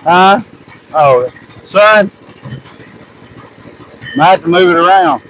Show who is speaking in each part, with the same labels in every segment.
Speaker 1: Huh? Oh, son, might have to move it around.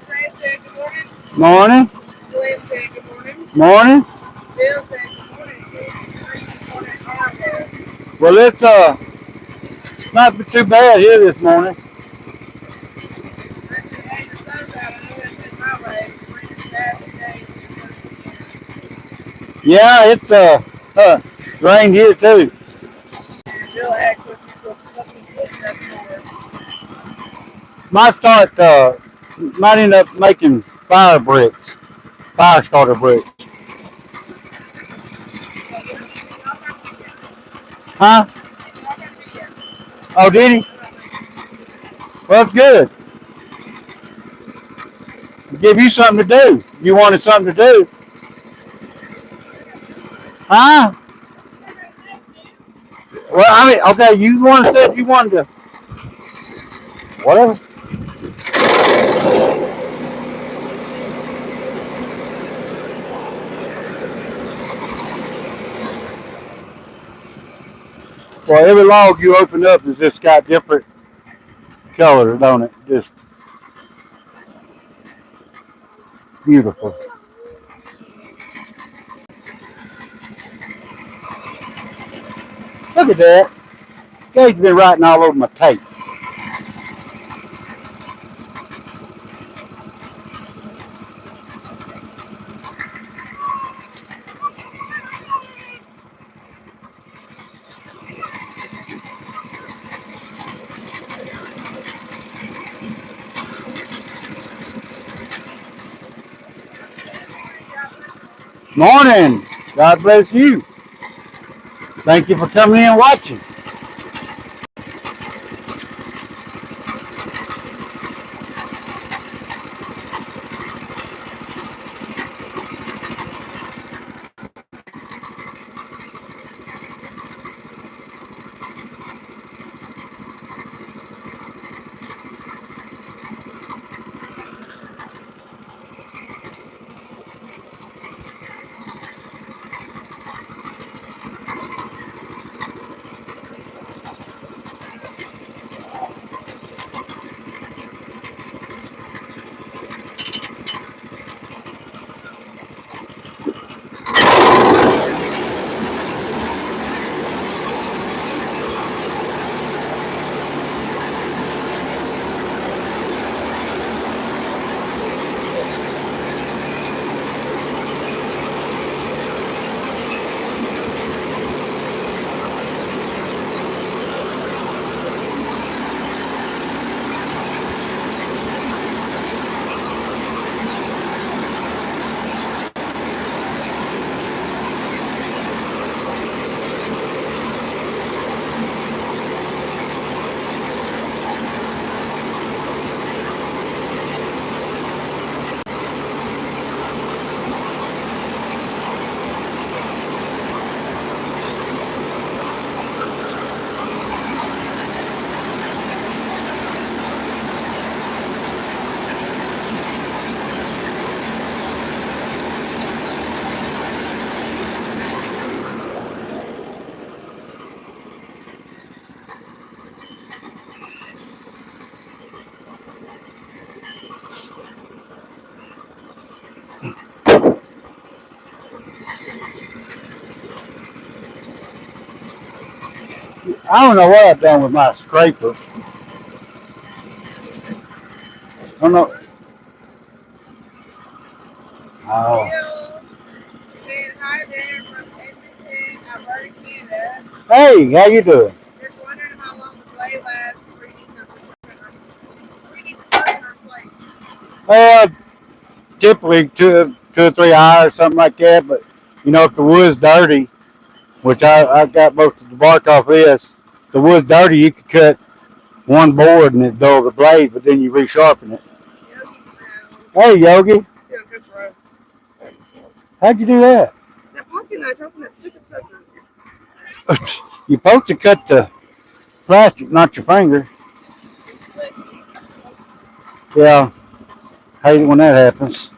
Speaker 2: Ray said good morning.
Speaker 1: Morning.
Speaker 2: Glenn said good morning.
Speaker 1: Morning.
Speaker 2: Bill said good morning. Good morning down there.
Speaker 1: Well, it's not too bad here this morning.
Speaker 2: Ray said, hey, the sun's out. I know that's in my way. It's raining bad today. It's gonna go again.
Speaker 1: Yeah, it's rained here too.
Speaker 2: And Bill asked what he's getting us for.
Speaker 1: Might start might end up making fire bricks, fire starter bricks.
Speaker 2: So he offered me yes.
Speaker 1: Huh?
Speaker 2: He offered me yes.
Speaker 1: Oh, did he?
Speaker 2: What I think.
Speaker 1: Well, that's good. Give you something to do. You wanted something to do.
Speaker 2: What I gotta do?
Speaker 1: Huh?
Speaker 2: What I gotta do, man?
Speaker 1: Well, I mean, okay, you wanted said you wanted to whatever. Well, every log you open up has just got different colors, don't it? Just beautiful. Look at that. Gage's been writing all over my tape. Morning. God bless you. Thank you for coming in and watching. I don't know what I've done with my scraper. I don't know. Oh.
Speaker 2: Bill said hi there from Edmonton, Alberta, Canada.
Speaker 1: Hey, how you doing?
Speaker 2: Just wondering how long the blade lasts before you need to return our place.
Speaker 1: Uh, Typically 2 or 3 hours, something like that. But you know, if the wood's dirty, which I got most of the bark off this, the wood's dirty, you could cut one board and it dull the blade, but then you resharpen it. Hey, Yogi.
Speaker 2: Yeah, that's right.
Speaker 1: How'd you do that?
Speaker 2: That pocket knife, open that stupid sucker.
Speaker 1: You're supposed to cut the plastic, not your finger. Yeah, hate it when that happens.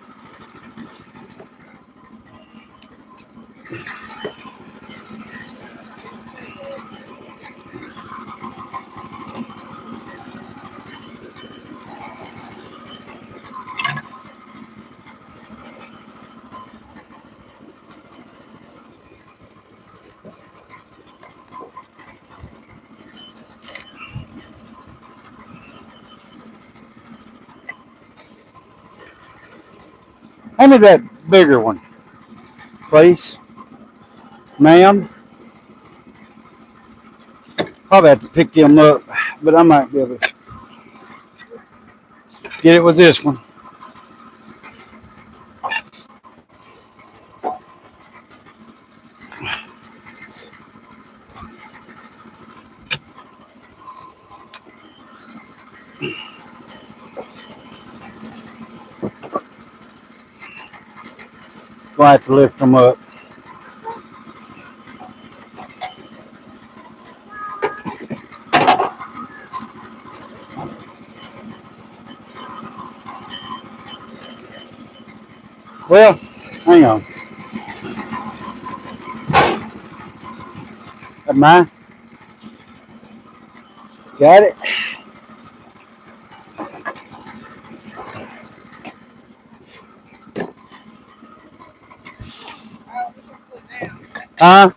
Speaker 1: Hand me that bigger one, please. Ma'am. Probably have to pick them up, but I might be able to get it with this one. Gonna have to lift them up. Well, hang on. That mine? Got it? Huh?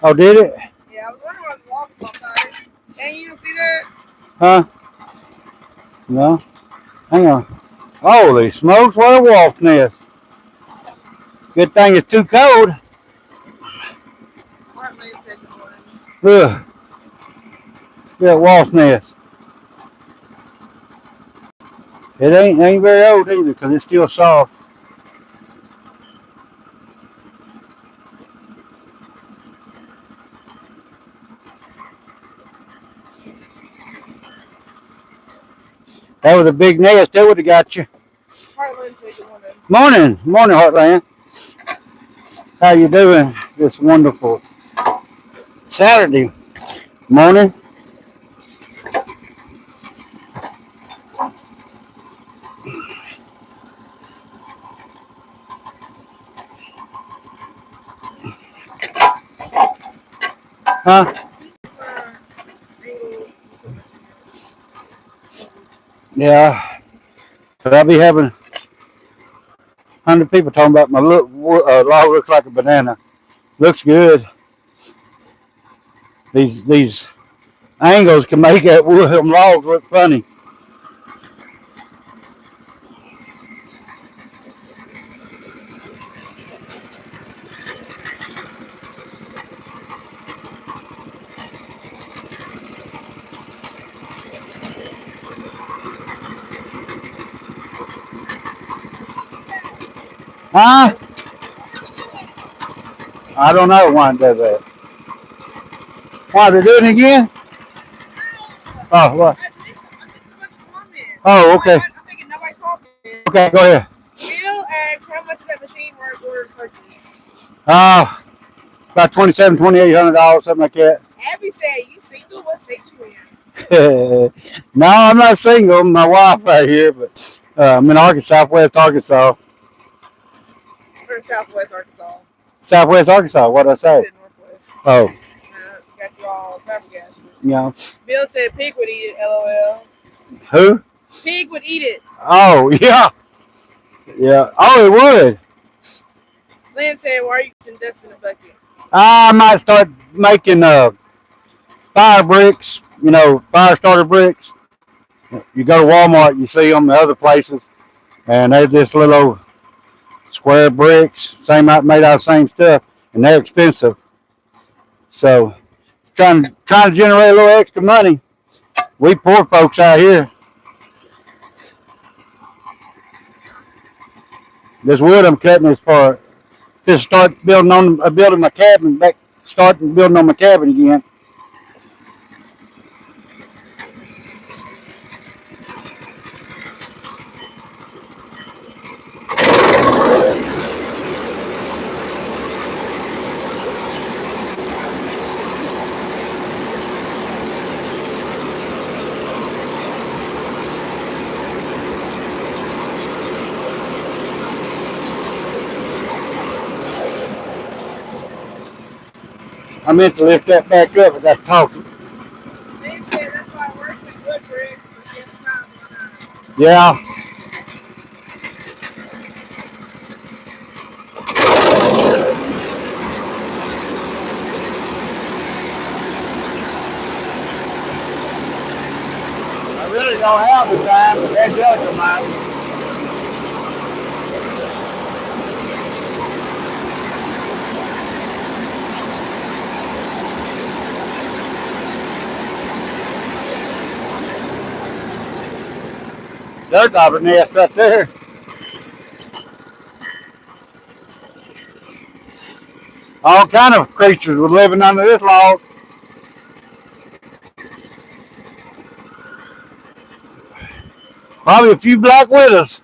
Speaker 1: Oh, did it?
Speaker 2: Yeah, I was wondering why the wall was outside. Hey, you don't see that?
Speaker 1: Huh? No. Hang on. Holy smokes, what a wolf nest. Good thing it's too cold. Ugh. Yeah, wolf nest. It ain't very old either because it's still soft. That was a big nest. That would have got you.
Speaker 2: Heartland said good morning.
Speaker 1: Morning, Heartland. How you doing this wonderful Saturday morning? Huh? Yeah. But I'll be having 100 people talking about my log looks like a banana. Looks good. These angles can make that wood them logs look funny. Huh? I don't know why it does that. Why they doing it again? Oh, what? Oh, okay.
Speaker 2: I'm thinking nobody's talking.
Speaker 1: Okay, go ahead.
Speaker 2: Bill asks, how much is that machine worth ordered purchase?
Speaker 1: About $2,700, $2,800, something like that.
Speaker 2: Abby said, you single? What state you in?
Speaker 1: No, I'm not single. My wife right here, but I'm in Arkansas, Southwest Arkansas.
Speaker 2: Or Southwest Arkansas.
Speaker 1: Southwest Arkansas. What did I say?
Speaker 2: Said Northwest.
Speaker 1: Oh,
Speaker 2: Got you all flabbergasted.
Speaker 1: yeah.
Speaker 2: Bill said pig would eat it, LOL.
Speaker 1: Who?
Speaker 2: Pig would eat it.
Speaker 1: Oh, yeah. Yeah. Oh, it would.
Speaker 2: Lynn said, why are you putting dust in a bucket?
Speaker 1: I might start making fire bricks, fire starter bricks. You go to Walmart, you see them in other places, and they're just little square bricks, made out of the same stuff, and they're expensive. So, trying to generate a little extra money. We poor folks out here. This wood I'm cutting is for just start building my cabin back, starting building on my cabin again. I meant to lift that back up, but that's talking.
Speaker 2: Lynn said that's why I work with good bricks, but you have time on
Speaker 1: Yeah. I really don't have the time, but that does come out. There's a nest right there. All kind of creatures were living under this log. Probably a few black widows.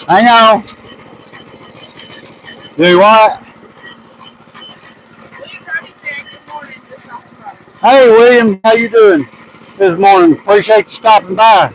Speaker 1: Hang on. Do what?
Speaker 2: William Rodney said good morning, just talking about it.
Speaker 1: Hey, William, how you doing this morning? Appreciate you stopping by.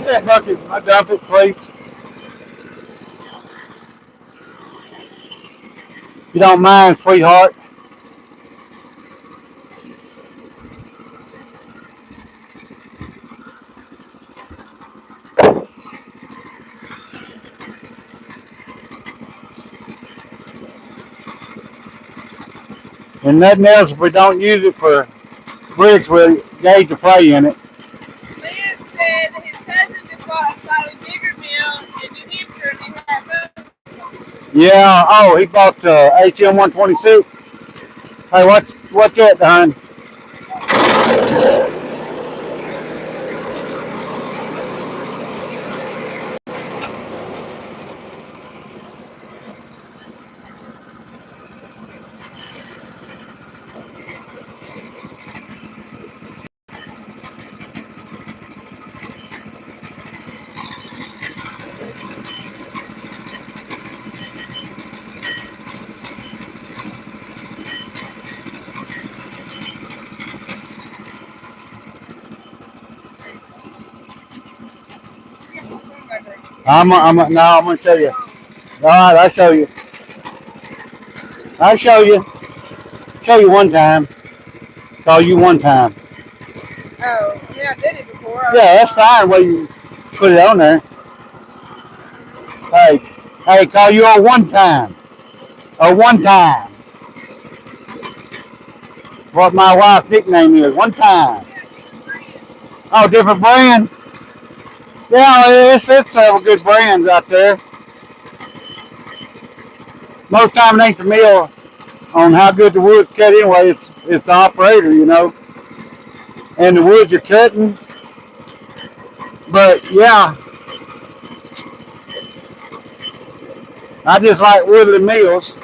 Speaker 1: Get that bucket. I dump it, please. If you don't mind, sweetheart. And nothing else if we don't use it for bricks, we'll gauge the play in it.
Speaker 2: Lynn said that his cousin just bought a slightly bigger mill in New Hampshire and they had both.
Speaker 1: Yeah, oh, he bought the HM 126. Hey, what's that, Don? I'm gonna show you. All right, I'll show you. I'll show you. Show you one time. Call you one time.
Speaker 2: Oh, yeah, I did it before.
Speaker 1: Yeah, that's fine. Well, you put it on there. Hey, call you on one time. Or one time. What my wife's nickname is. One time. Oh, different brand. Yeah, it's several good brands out there. Most time it ain't the mill on how good the wood's cut anyway. It's the operator, you know. And the woods you're cutting. But yeah, I just like Woodland Mills.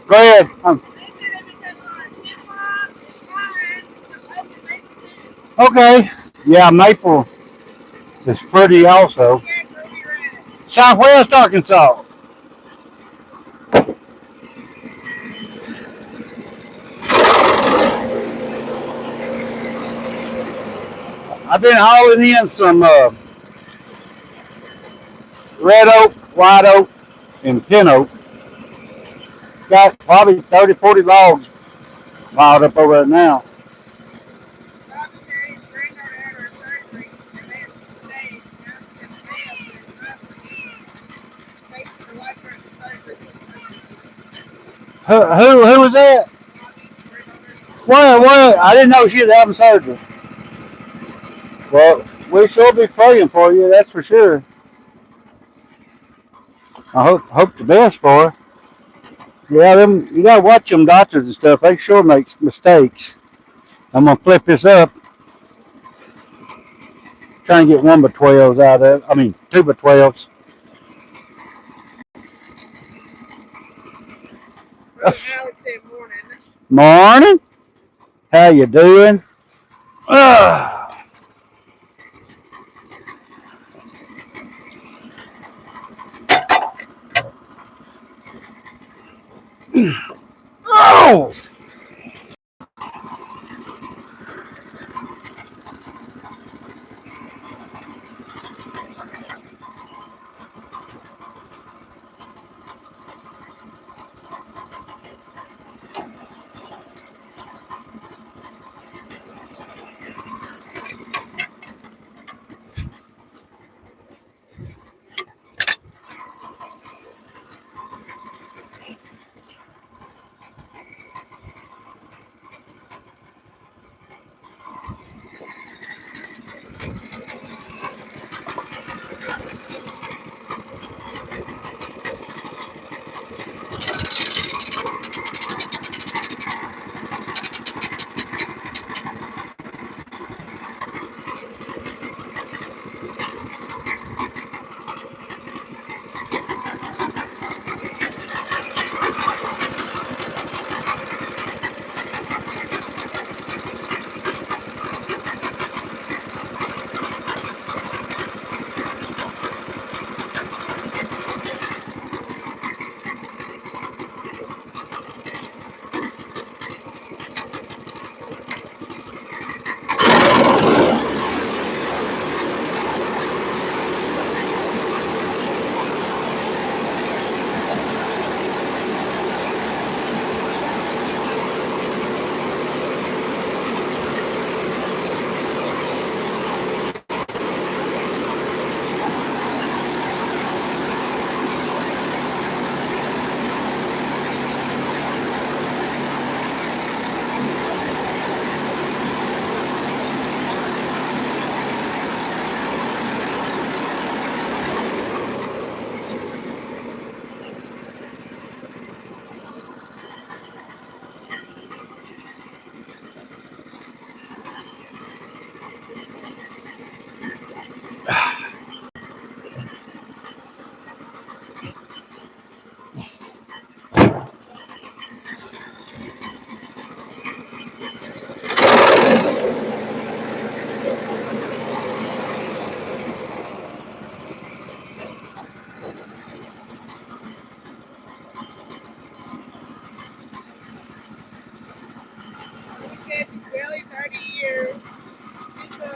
Speaker 1: Go ahead. Okay. Yeah, Maple is pretty also. Southwest Arkansas. I've been hauling in some red oak, white oak, and pin oak. Got probably 30, 40 logs piled up over there now. Who was that? What? I didn't know she was having surgery. Well, we sure be praying for you, that's for sure. I hope the best for her. Yeah, them you gotta watch them doctors and stuff. They sure make mistakes. I'm gonna flip this up. Try and get 1x12s out of it. I mean 2x12s.
Speaker 2: Alex said morning.
Speaker 1: Morning. How you doing? Oh.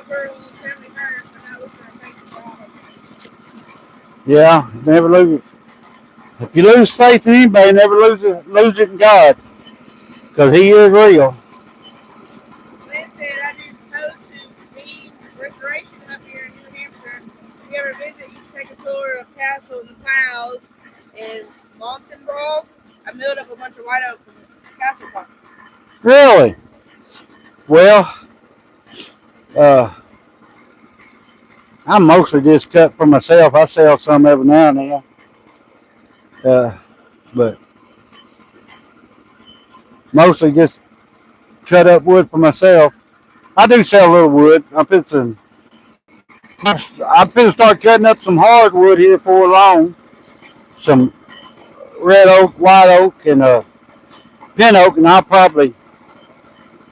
Speaker 2: girls, family first, and I look for a faith in God.
Speaker 1: Yeah, never lose it. If you lose faith in anybody, never lose it in God, because He is real.
Speaker 2: Lynn said I do host bee restoration up here in New Hampshire. If you ever visit, you should take a tour of Castle and the Clouds and Montenbrough. I milled up a bunch of white oak from Castle Park.
Speaker 1: Really? Well, uh, I mostly just cut for myself. I sell some every now and then, but mostly just cut up wood for myself. I do sell a little wood. I'm finna start cutting up some hardwood here for long. Some red oak, white oak, and pin oak, and I'll probably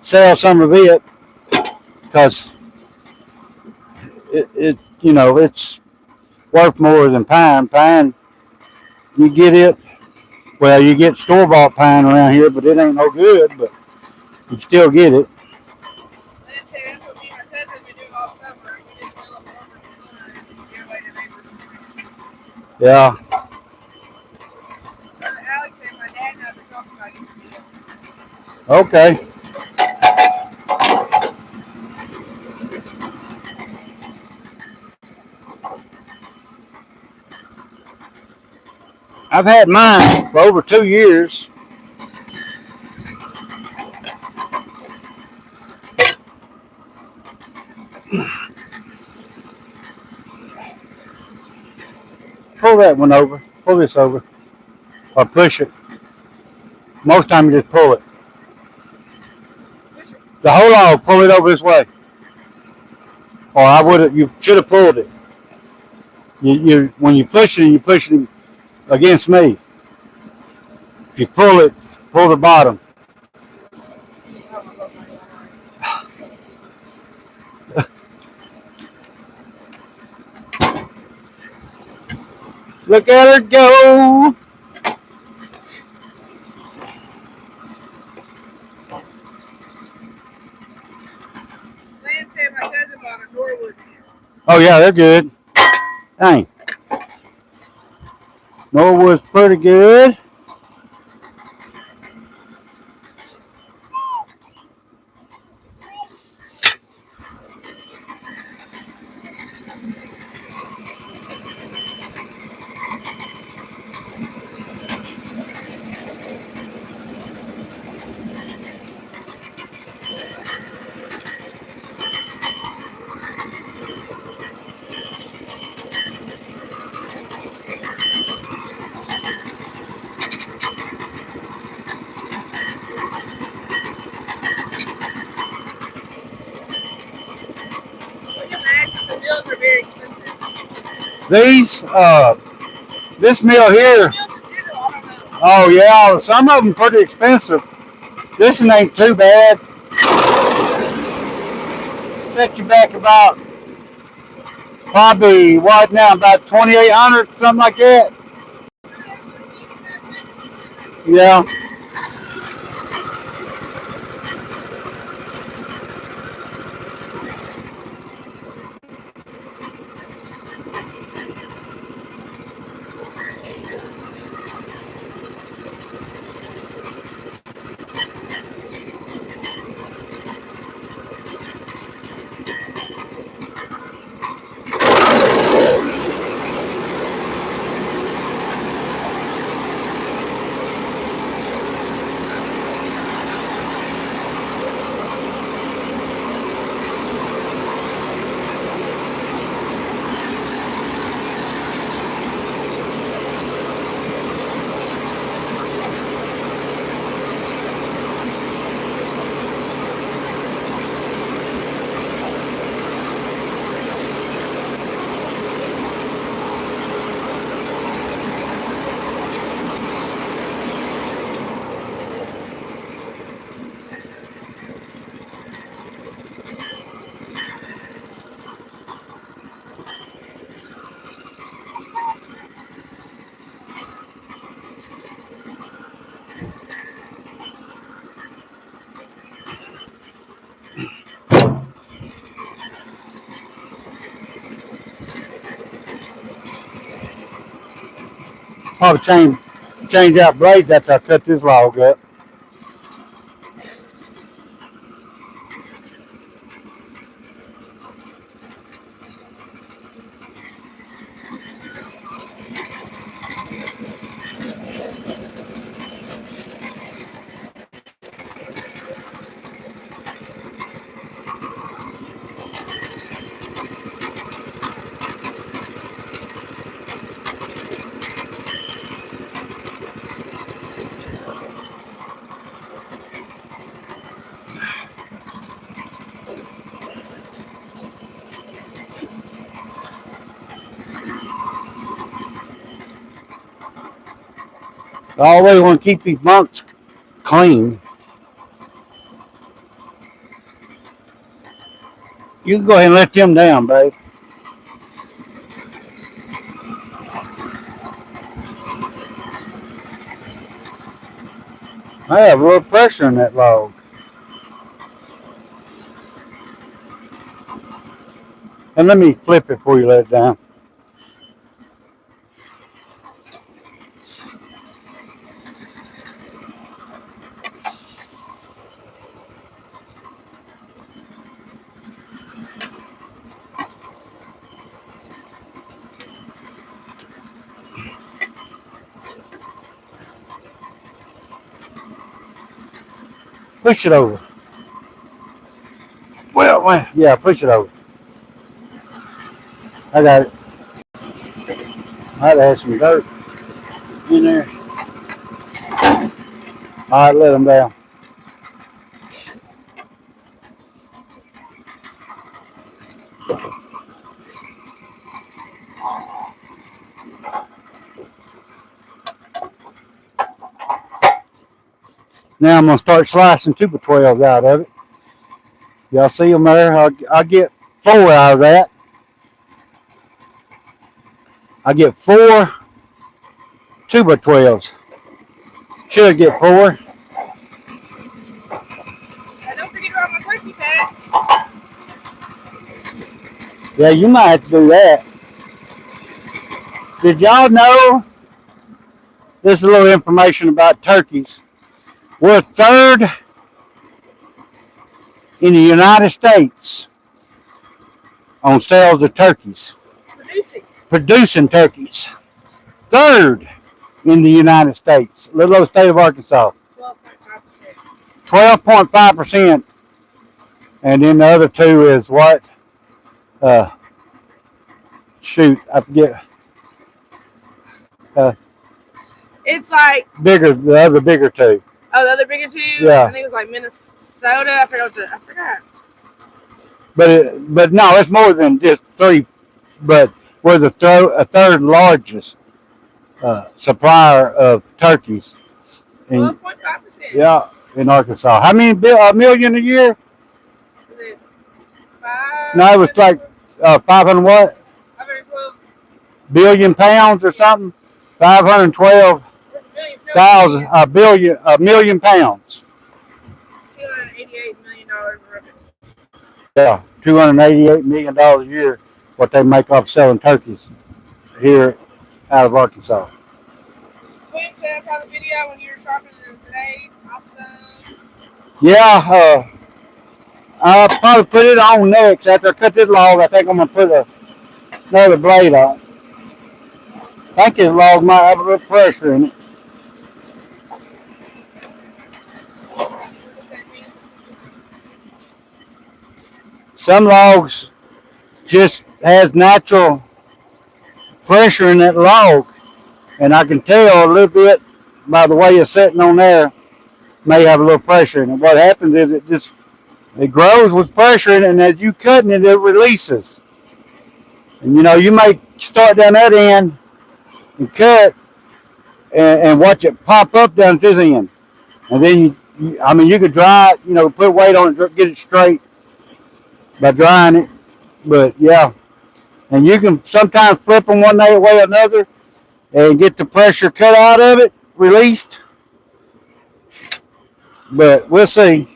Speaker 1: sell some of it because it's worth more than pine. Pine, you get it. Well, you get store bought pine around here, but it ain't no good. But you still get it.
Speaker 2: Lynn said that's what me and my cousin been doing all summer. We just mill up lumber for fun and give away to neighbors and friends.
Speaker 1: Yeah.
Speaker 2: Brother Alex said my dad and I have been talking about getting a deal.
Speaker 1: Okay. I've had mine for over 2 years. Pull that one over. Pull this over. Or push it. Most time you just pull it. The whole log, pull it over this way. Or I would have. You should have pulled it. You when you push it, you push it against me. If you pull it, pull the bottom. Look at her go.
Speaker 2: Lynn said my cousin bought a Norwood deer.
Speaker 1: Oh yeah, they're good. Dang. Norwood's pretty good.
Speaker 2: Can you imagine the bills are very expensive?
Speaker 1: These, this mill here.
Speaker 2: Bills in general, I don't know.
Speaker 1: Oh yeah, some of them pretty expensive. This one ain't too bad. Set you back about probably what now about 2,800 something like that. Yeah. probably change out blades after I cut this log up. I always want to keep these bunks clean. You can go ahead and let them down, babe. I have a little pressure in that log. And let me flip it before you let it down. Push it over. Well, yeah, push it over. I got it. I had to have some dirt in there. All right, let them down. Now I'm going to start slicing 2x12s out of it. Y'all see them there? I'll get 4 out of that. I get 4 2x12s. Should get 4.
Speaker 2: Don't forget about my turkey packs.
Speaker 1: Yeah, you might have to do that. Did y'all know? This is a little information about turkeys. We're 3rd in the United States on sales of turkeys. Producing turkeys. 3rd in the United States. Little old state of Arkansas. 12.5%. And then the other 2 is what? Shoot, I forget.
Speaker 2: It's like
Speaker 1: bigger, the other bigger 2.
Speaker 2: Oh, the other bigger 2?
Speaker 1: Yeah.
Speaker 2: I think it was like Minnesota. I forgot.
Speaker 1: But no, it's more than just 3. But we're the 3rd largest supplier of turkeys.
Speaker 2: 12.5%.
Speaker 1: Yeah, in Arkansas. How many million a year?
Speaker 2: Was it 5?
Speaker 1: No, it was like 500 what?
Speaker 2: 512
Speaker 1: billion pounds or something. 512,000 a million pounds.
Speaker 2: $288 million revenue.
Speaker 1: Yeah, $288 million a year. What they make off selling turkeys here out of Arkansas.
Speaker 2: Quinn says saw the video when you were shopping today. Awesome.
Speaker 1: Yeah, I'll probably put it on next. After I cut this log, I think I'm going to put another blade on. I think this log might have a little pressure in it. Some logs just has natural pressure in that log, and I can tell a little bit by the way it's sitting on there. May have a little pressure in it. What happens is it grows with pressure in it, and as you cutting it, it releases. And you may start down that end and cut and watch it pop up down this end, and then you could dry it, put weight on it, get it straight by drying it. But yeah, and you can sometimes flip them one way or another and get the pressure cut out of it, released. But we'll see.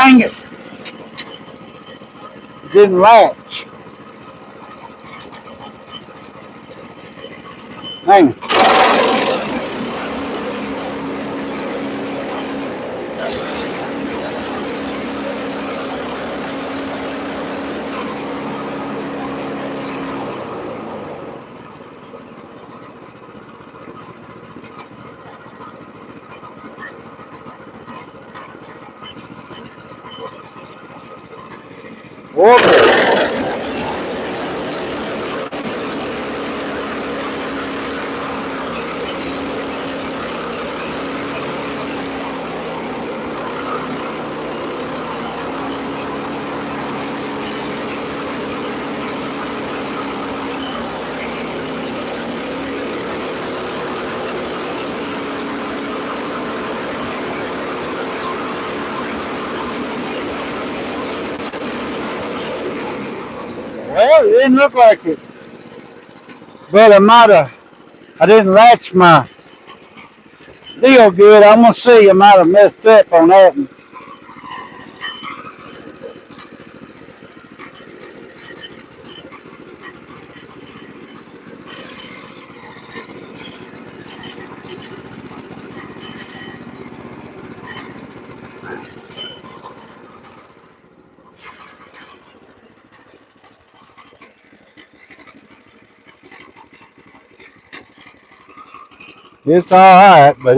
Speaker 1: Dang it. It didn't latch. Dang it. Okay. Well, it didn't look like it. But I might have, I didn't latch my deal good. I'm going to see. I might have messed up on that. It's all right, but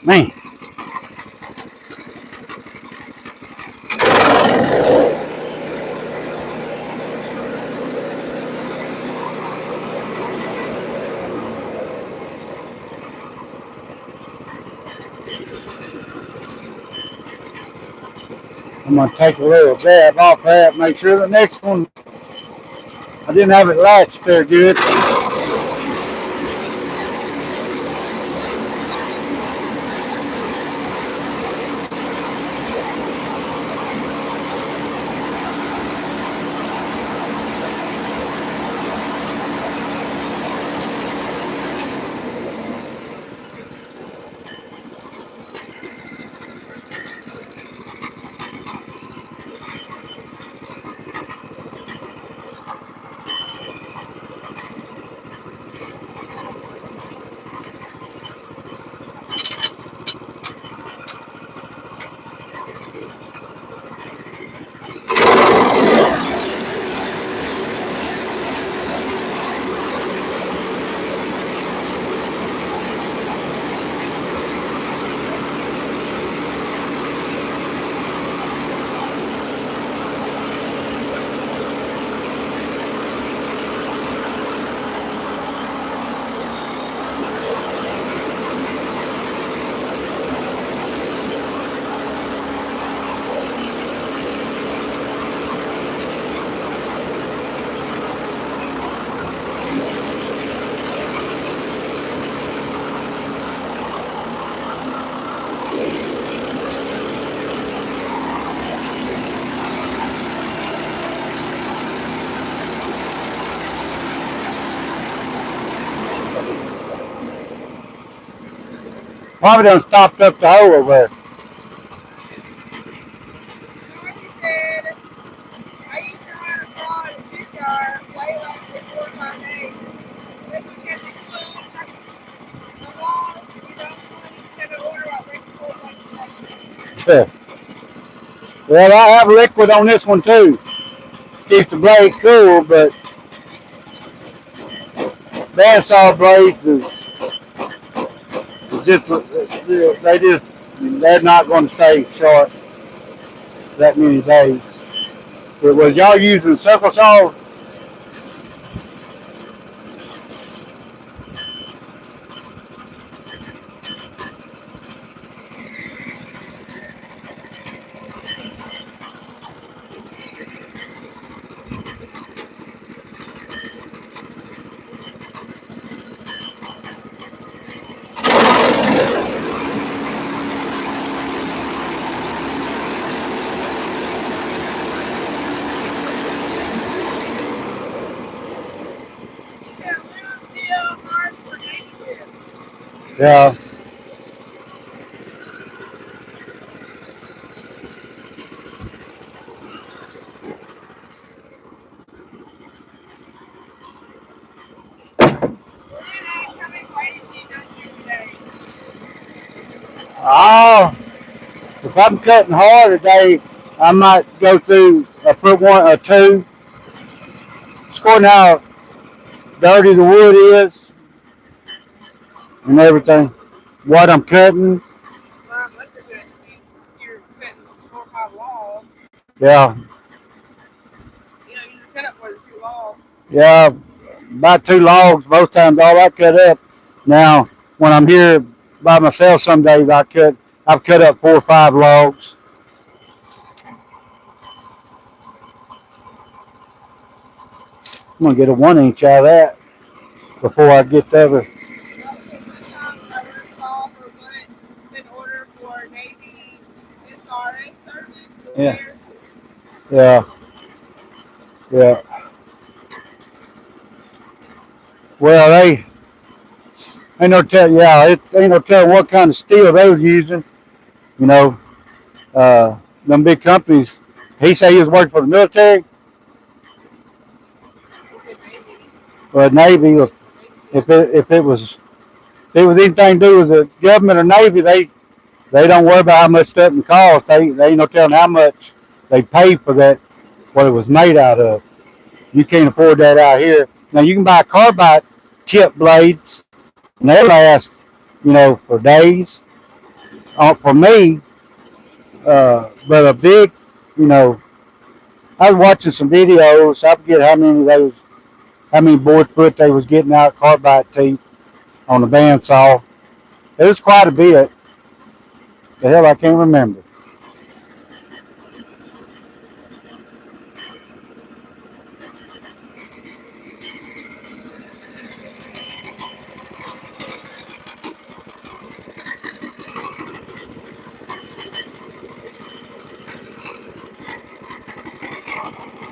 Speaker 1: man. I'm going to take a little dab off that, make sure the next one, I didn't have it latched there good. Probably done stopped up the hole over there.
Speaker 2: Marty said, I used to run a saw in a junkyard way like for 4 or 5 days. Then you get the laws, you know, you set an order out right before
Speaker 1: Yeah. Well, I have liquid on this one too. Keeps the blade cool, but bandsaw blades is just, they're not going to stay sharp that many days. But was y'all using circle saw? Yeah.
Speaker 2: Well, then ask how many ladies do you done here today?
Speaker 1: Oh, if I'm cutting hard today, I might go through put one or two. According to how dirty the wood is and everything. What I'm cutting.
Speaker 2: Well, how much you're cutting? You're cutting 4 or 5 logs.
Speaker 1: Yeah.
Speaker 2: You know, you just cut up more than 2 logs.
Speaker 1: Yeah. About 2 logs most times all I cut up. Now when I'm here by myself some days I've cut up 4 or 5 logs. I'm gonna get a 1 inch out of that before I get the other.
Speaker 2: Well, because sometimes I run call for what in order for Navy SRA service over
Speaker 1: Yeah.
Speaker 2: there.
Speaker 1: Yeah. Yeah. Well they ain't no tell yeah, it ain't no telling what kind of steel they was using, you know. Them big companies. He said he was working for the military
Speaker 2: He said Navy.
Speaker 1: or Navy. Or
Speaker 2: Navy, yeah.
Speaker 1: if it was anything to do with the government or Navy, they don't worry about how much stuff it costs. They ain't no telling how much they pay for that, what it was made out of. You can't afford that out here. Now you can buy carbide tip blades, and they last, for days. For me, but a big, you know, I was watching some videos. I forget how many board foot they was getting out carbide teeth on the bandsaw. It was quite a bit. The hell, I can't remember.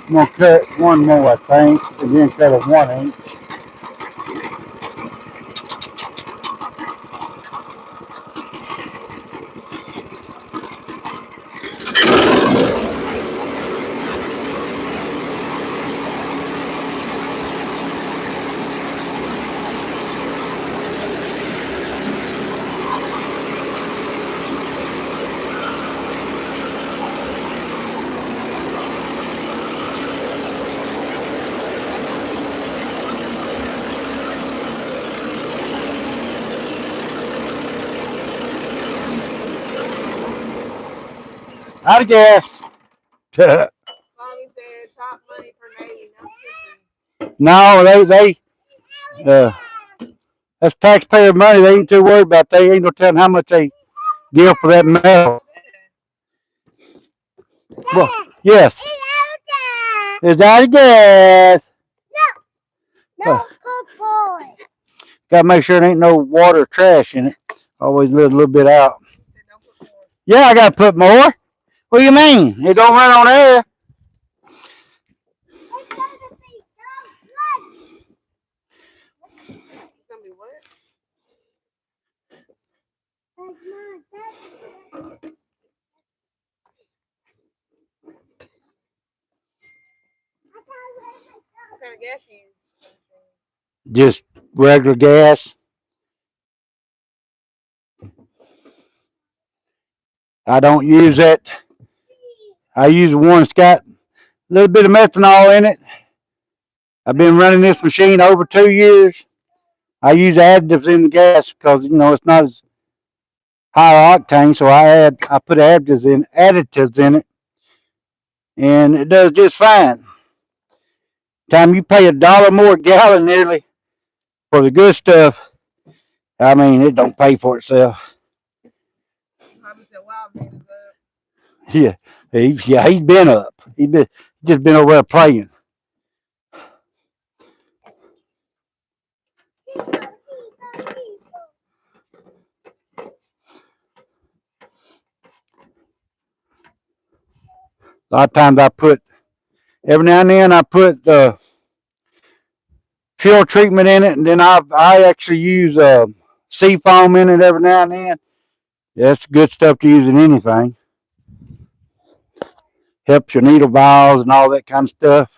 Speaker 1: I'm gonna cut one more, I think, and then cut a 1 inch. Out of gas.
Speaker 2: Mommy said top money for Navy, no skipping.
Speaker 1: No, uh, that's taxpayer money. They ain't too worried about. They ain't no telling how much they give for that metal. Well, yes. It's out of gas. No, good boy. Gotta make sure there ain't no water or trash in it. Always let a little bit out.
Speaker 2: Said don't put more.
Speaker 1: Yeah, I gotta put more. What do you mean? It don't run on air.
Speaker 2: It's gonna be what? What kind of gas you use?
Speaker 1: Just regular gas. I don't use that. I use one that's got a little bit of methanol in it. I've been running this machine over 2 years. I use additives in the gas because it's not as high octane, so I put additives in it, and it does just fine. Time you pay $1 more a gallon nearly for the good stuff, I mean it don't pay for itself.
Speaker 2: Mommy said wild man is up.
Speaker 1: Yeah, he's been up. He's just been over there playing. A lot of times every now and then I put fuel treatment in it, and then I actually use sea foam in it every now and then. That's good stuff to use in anything. Helps your needle valves and all that kind of stuff.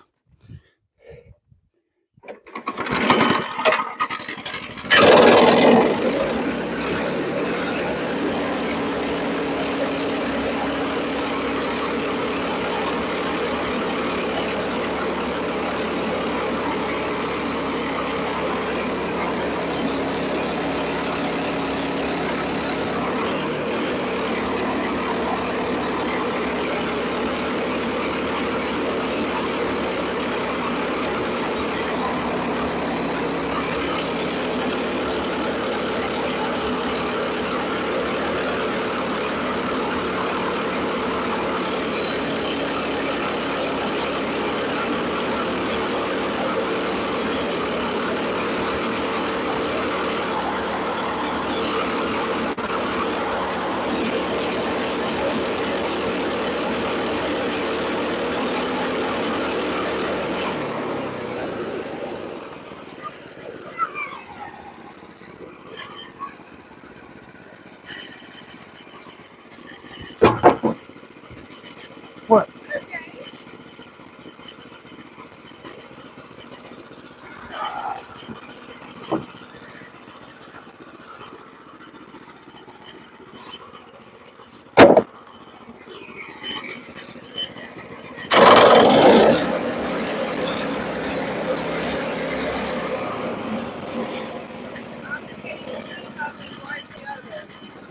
Speaker 1: What?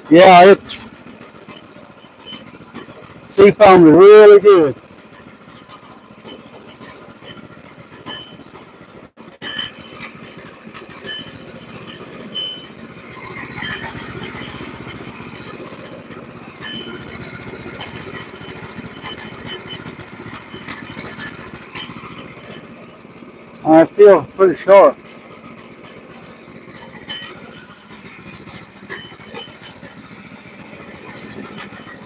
Speaker 1: Yeah, it's seafoam is really good. It's still pretty sharp.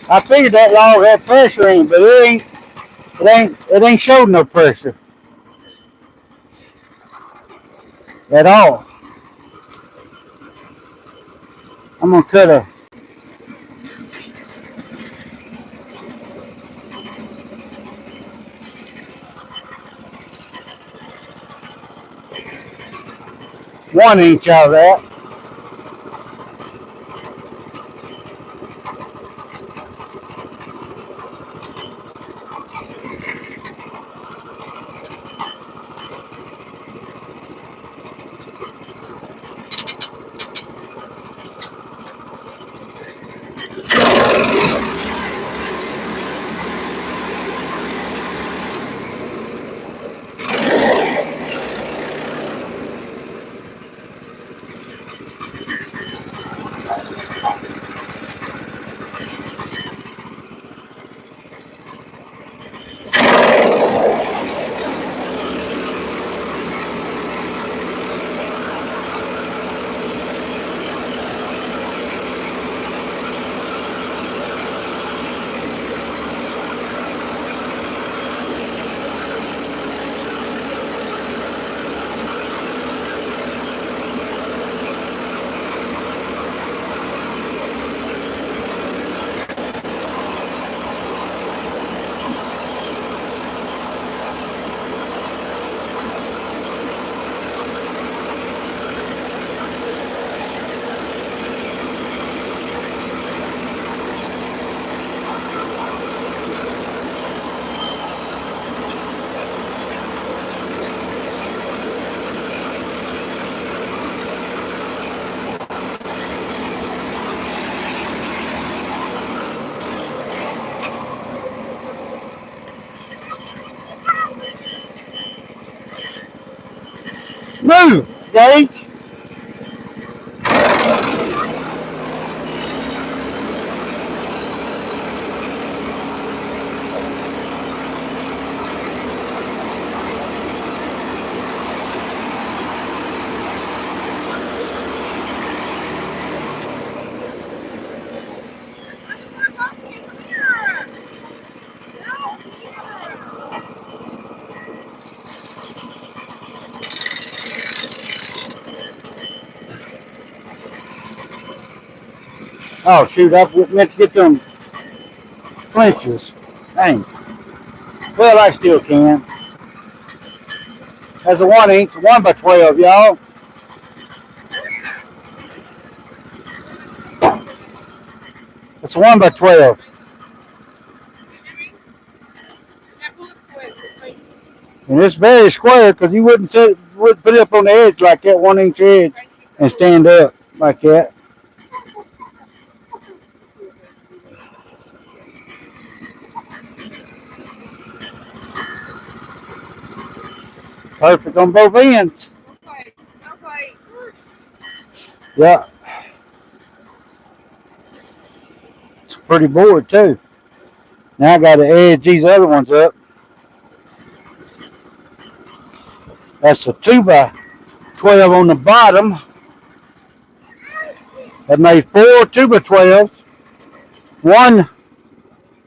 Speaker 1: I figured that log had pressure in it, but it ain't showed no pressure at all. I'm gonna cut a 1 inch out of that. Move, Gage. Oh shoot, I meant to get them flinches. Dang. Well, I still can. That's a 1 inch, 1x12, y'all. It's a 1x12. And it's very square because you wouldn't put it up on the edge like that 1 inch edge and stand up like that. Perfect on both ends. Yeah. It's a pretty board too. Now I got to edge these other ones up. That's a 2x12 on the bottom. That made 4 2x12s. One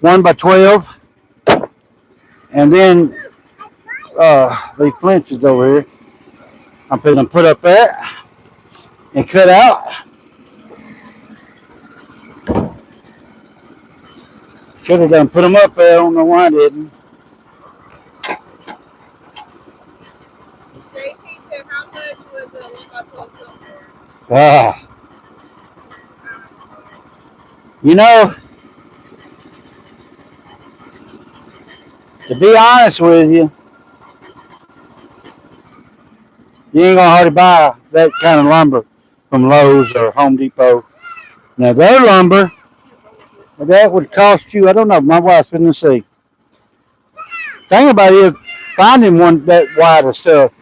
Speaker 1: 1x12. And then these flinches over here. I'm going to put up there and cut out. Should have done put them up there. I don't know why I didn't.
Speaker 2: JT said, how much was the 1x12 silver?
Speaker 1: You know, to be honest with you, you ain't gonna hardly buy that kind of lumber from Lowe's or Home Depot. Now their lumber, that would cost you, I don't know, my wife's gonna see. Thing about it is finding one that wide of stuff.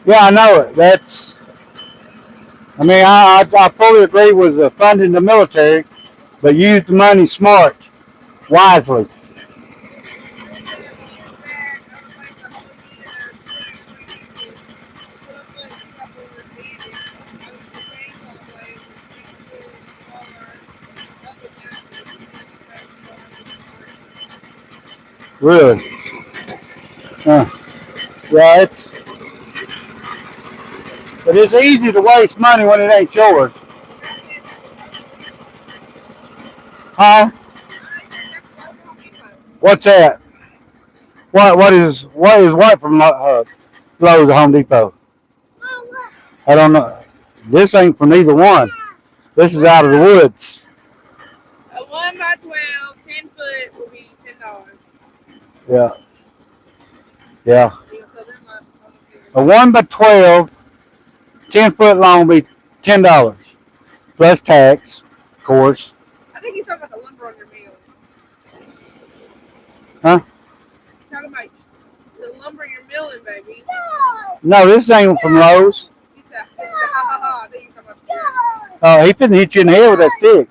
Speaker 1: Yeah, I know it. I fully agree with funding the military, but use the money smart, wisely. Really? Yeah, but it's easy to waste money when it ain't yours. Huh? What's that? What from Lowe's or Home Depot? I don't know. This ain't from either one. This is out of the woods.
Speaker 2: A 1x12, 10-foot will be $10.
Speaker 1: Yeah. Yeah. A 1x12, 10-foot long will be $10 plus tax, of course.
Speaker 2: I think he's talking about the lumber on your mill.
Speaker 1: Huh?
Speaker 2: He's talking about the lumber you're milling, baby.
Speaker 1: No, this ain't from Lowe's.
Speaker 2: He said, I think he's talking about the
Speaker 1: Oh, he finna hit you in the head with that stick.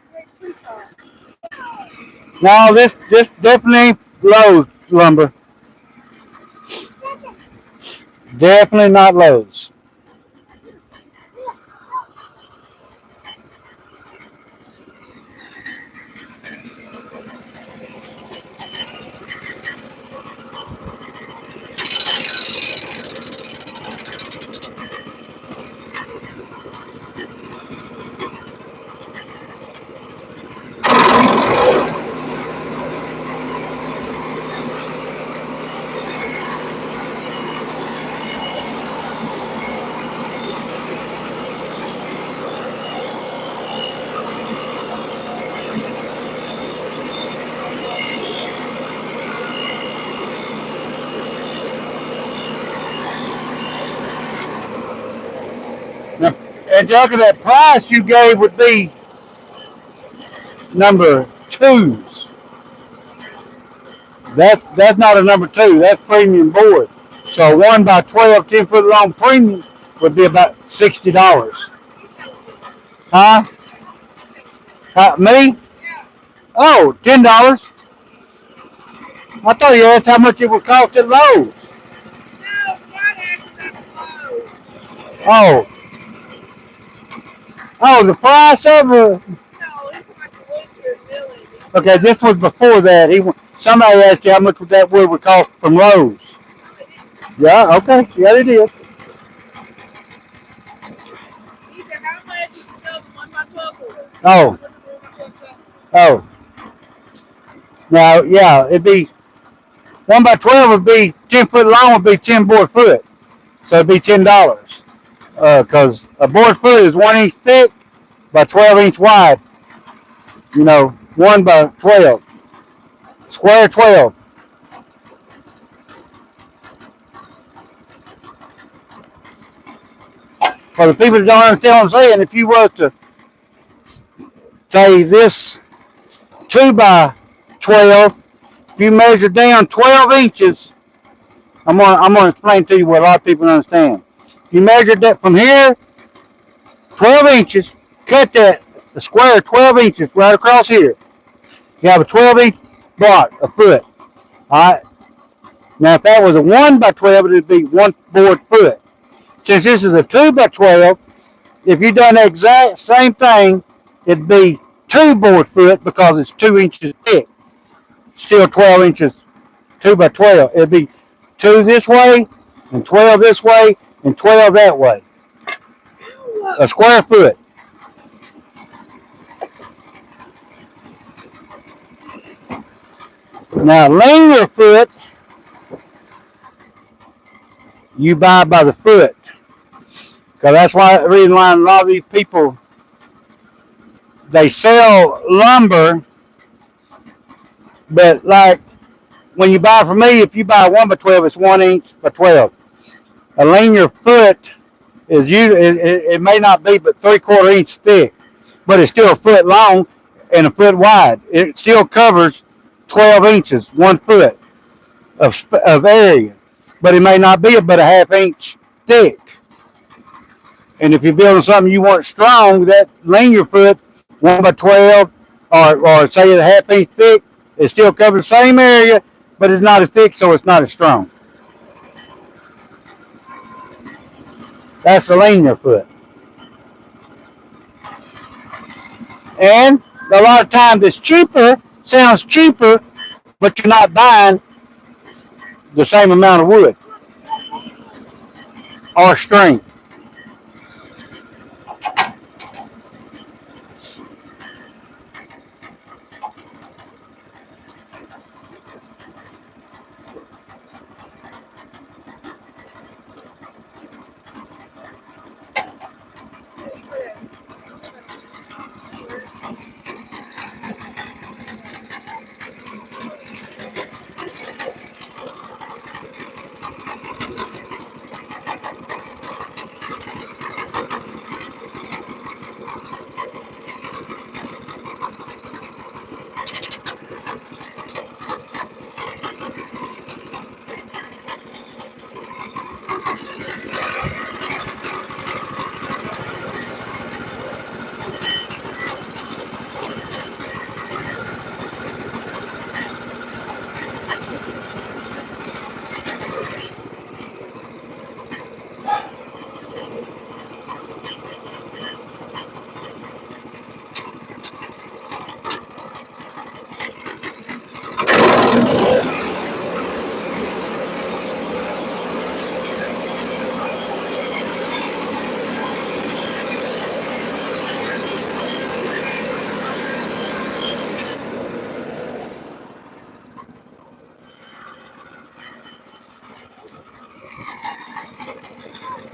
Speaker 1: No, this definitely ain't Lowe's lumber. Definitely not Lowe's. Now, and look at that price you gave would be number twos. That's not a number two. That's premium board. So 1x12, 10-foot long premium would be about $60. Huh? Me?
Speaker 2: Yeah.
Speaker 1: Oh, $10. I thought you asked how much it would cost at Lowe's.
Speaker 2: No, it's not actually that close.
Speaker 1: Oh, oh, the price of it.
Speaker 2: No, he's from like the Woodford Village.
Speaker 1: Okay, this was before that. Somebody asked you how much that wood would cost from Lowe's.
Speaker 2: No, they didn't.
Speaker 1: Yeah, okay, yeah, they did.
Speaker 2: He said, how much would you sell the 1x12 for?
Speaker 1: Oh,
Speaker 2: How much would the 1x12 sell for?
Speaker 1: oh, now, yeah, it'd be 1x12 would be 10 foot long, would be 10 board foot, so it'd be $10. Because a board foot is 1 inch thick by 12 inch wide. 1 by 12, square 12. For the people that don't understand what I'm saying, if you were to say this 2 by 12, if you measure down 12 inches, I'm gonna explain to you what a lot of people don't understand. You measure that from here, 12 inches, cut the square 12 inches right across here. You have a 12-inch block, a foot. All right. Now, if that was a 1 by 12, it'd be 1 board foot. Since this is a 2 by 12, if you done the exact same thing, it'd be 2 board foot because it's 2 inches thick. Still 12 inches, 2 by 12. It'd be 2 this way, and 12 this way, and 12 that way. A square foot. Now, linear foot, you buy by the foot. Because that's why the reason why a lot of these people, they sell lumber, but like when you buy from me, if you buy 1 by 12, it's 1 inch by 12. A linear foot is usually, it may not be but 3/4 inch thick, but it's still a foot long and a foot wide. It still covers 12 inches, 1 foot of area, but it may not be but a ½ inch thick. And if you're building something you want strong, that linear foot, 1 by 12, or say a ½ inch thick, it still covers the same area, but it's not as thick, so it's not as strong. That's the linear foot. And a lot of times it's cheaper, sounds cheaper, but you're not buying the same amount of wood or string.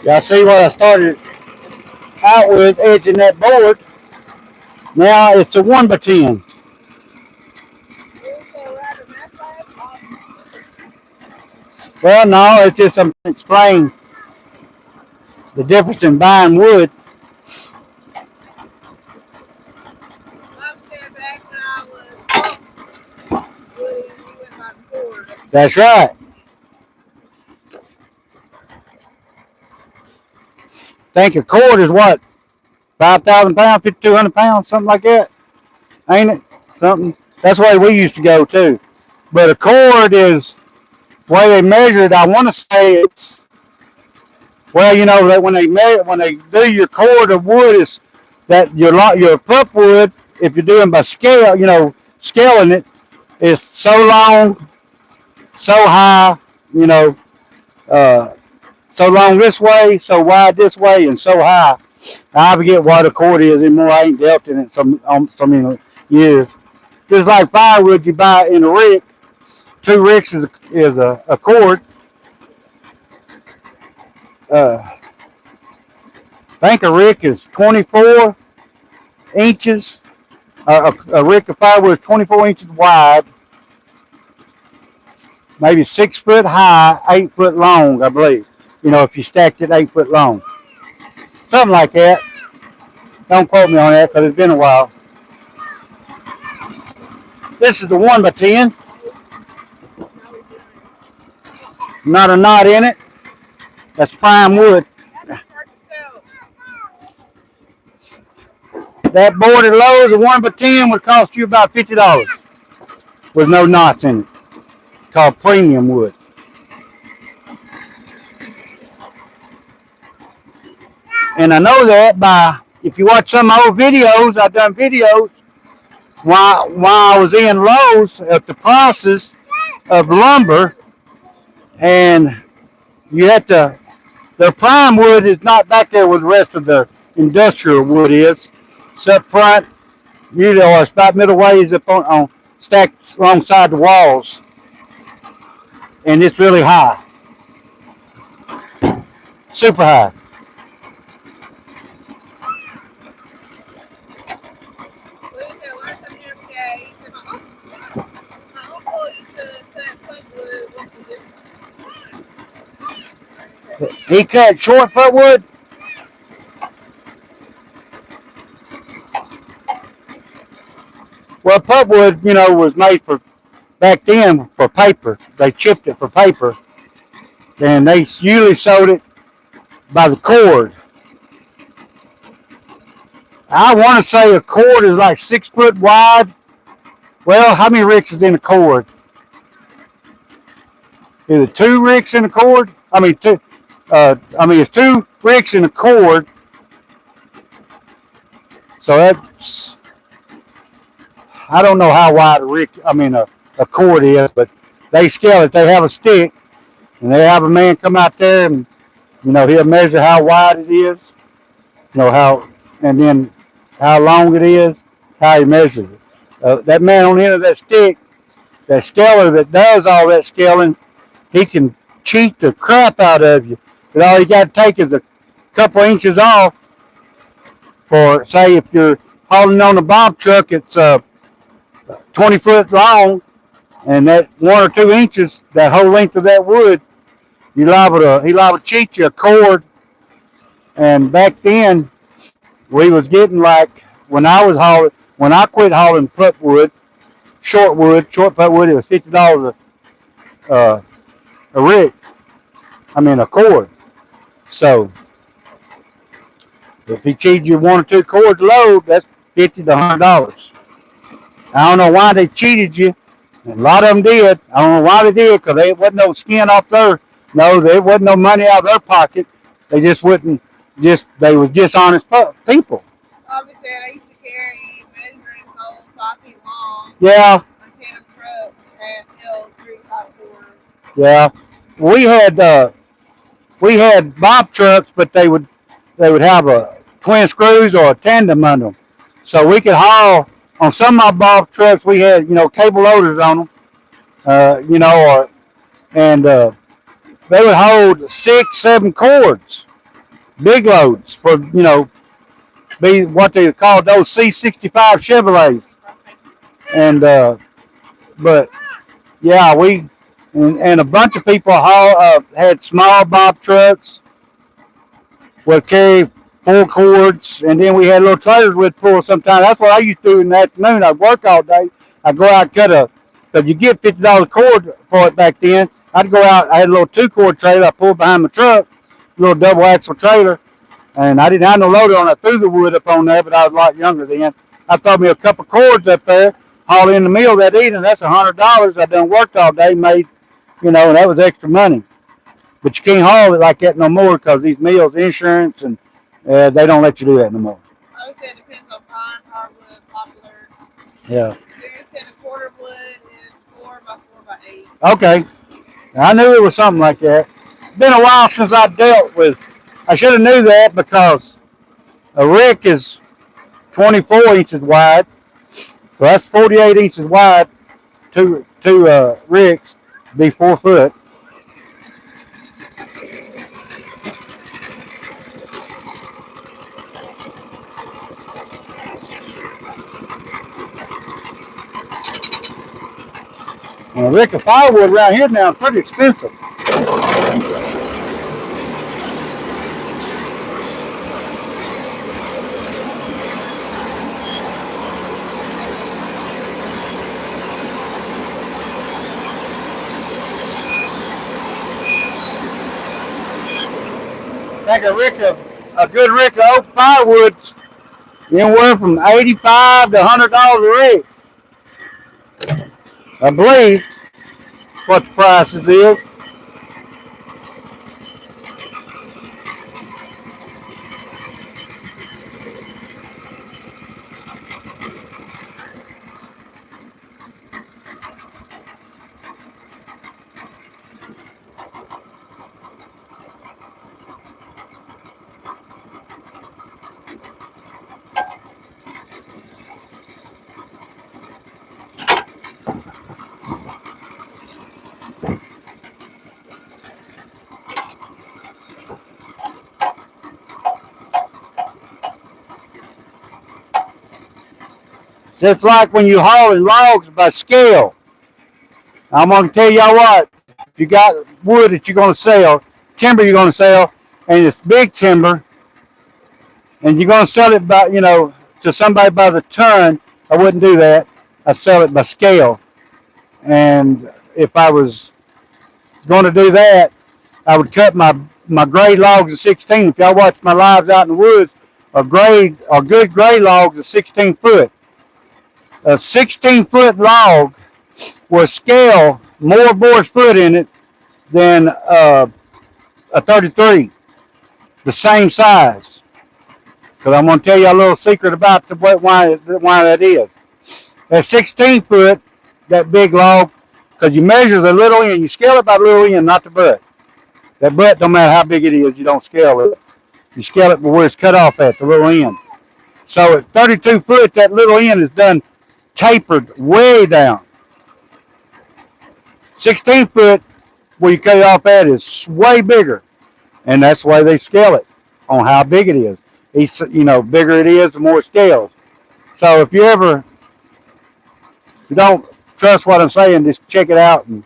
Speaker 1: Y'all see what I started out with, edging that board. Now it's a 1 by 10. Well, no, it's just I'm explain the difference in buying wood.
Speaker 2: Mom said back when I was woody, we went by the cord.
Speaker 1: That's right. Think a cord is what? 5,000 pounds, 5,200 pounds, something like that. ain't it? Something. That's the way we used to go too. But a cord is the way they measure it. I want to say it's well, you know that when they do your cord of wood is that your pulpwood, if you're doing by scale, scaling it, is so long, so high, you know, uh, so long this way, so wide this way, and so high. I forget what a cord is anymore. I ain't dealt in it so many years. Just like firewood you buy in a rick, 2 ricks is a cord. I think a rick is 24 inches. A rick of firewood is 24 inches wide, maybe 6 foot high, 8 foot long, I believe. You know, if you stacked it 8 foot long, something like that. Don't quote me on that because it's been a while. This is the 1x10. Not a knot in it. That's prime wood. That board at Lowe's, a 1x10, would cost you about $50 with no knots in it. It's called premium wood. And I know that by, if you watch some old videos, I've done videos while I was in Lowe's at the prices of lumber, and you have to, the prime wood is not back there where the rest of the industrial wood is. It's up front, usually, or it's about middle ways up on stacked alongside the walls, and it's really high, super high. He cut short pulpwood. Well, pulpwood, was made for back then for paper. They chipped it for paper, and they usually sold it by the cord. I want to say a cord is like 6 foot wide. Well, how many ricks is in a cord? Is it 2 ricks in a cord? It's 2 ricks in a cord. So that's, I don't know how wide a cord is, but they scale it. They have a stick, and they have a man come out there, and he'll measure how wide it is, and then how long it is, how he measures it. That man on the end of that stick, that scaler that does all that scaling, he can cheat the crap out of you. But all you got to take is a couple inches off. For, say, if you're hauling on a bob truck, it's 20 foot long, and that 1 or 2 inches, that whole length of that wood, he liable to cheat you a cord. And back then, we was getting like, when I quit hauling pulpwood, short pulpwood, it was $50 a rick. A cord. So if he cheated you 1 or 2 cords load, that's $50 to $100. I don't know why they cheated you. And a lot of them did. I don't know why they did, because there wasn't no skin off there wasn't no money out of their pocket. They just wouldn't. They was dishonest people.
Speaker 2: Obviously, I used to carry measuring poles 5 feet long.
Speaker 1: Yeah.
Speaker 2: On 10 trucks and held 3 to 5 quarters.
Speaker 1: Yeah. We had bob trucks, but they would have a twin screws or a tandem under them, so we could haul. On some of my bob trucks, we had cable loaders on them, and they would hold 6, 7 cords, big loads for be what they called those C65 Chevrolets, and but yeah, and a bunch of people had small bob trucks, would carry 4 cords, and then we had little trailers we'd pull sometimes. That's what I used to do in the afternoon. I'd work all day. I'd go out and because you get $50 cord for it back then. I'd go out, I had a little 2-cord trailer I pulled behind my truck, a little double axle trailer, and I didn't have no loader on it. I threw the wood up on there, but I was a lot younger then. I throw me a couple cords up there, haul in the mill that evening. That's $100. I done worked all day, made, and that was extra money. But you can't haul it like that no more because these mills, insurance, and they don't let you do that no more.
Speaker 2: I would say it depends on pine, hardwood, poplar.
Speaker 1: Yeah.
Speaker 2: Gary said a quarter wood is 4 by 4 by 8.
Speaker 1: Okay. I knew it was something like that. It's been a while since I dealt with. I should have knew that because a rick is 24 inches wide, so that's 48 inches wide. Two ricks be 4 foot. And a rick of firewood around here now is pretty expensive. Like a good rick of oak firewood, anywhere from $85 to $100 a rick. I believe what the prices is. It's like when you hauling logs by scale. I'm going to tell y'all what, if you got wood that you're going to sell, timber you're going to sell, and it's big timber, and you're going to sell it by, to somebody by the ton, I wouldn't do that. I'd sell it by scale. And if I was going to do that, I would cut my grade logs at 16. If y'all watch my lives out in the woods, good grade logs are 16 foot. A 16-foot log will scale more boar's foot in it than a 33, the same size. Because I'm going to tell you a little secret about why that is. At 16 foot, that big log, because you measure the little end, you scale it by the little end, not the butt. That butt, no matter how big it is, you don't scale it. You scale it where it's cut off at, the little end. So at 32 foot, that little end is done tapered way down. 16 foot, where you cut it off at, is way bigger. And that's why they scale it on how big it is. Bigger it is, the more it scales. So if you don't trust what I'm saying, just check it out and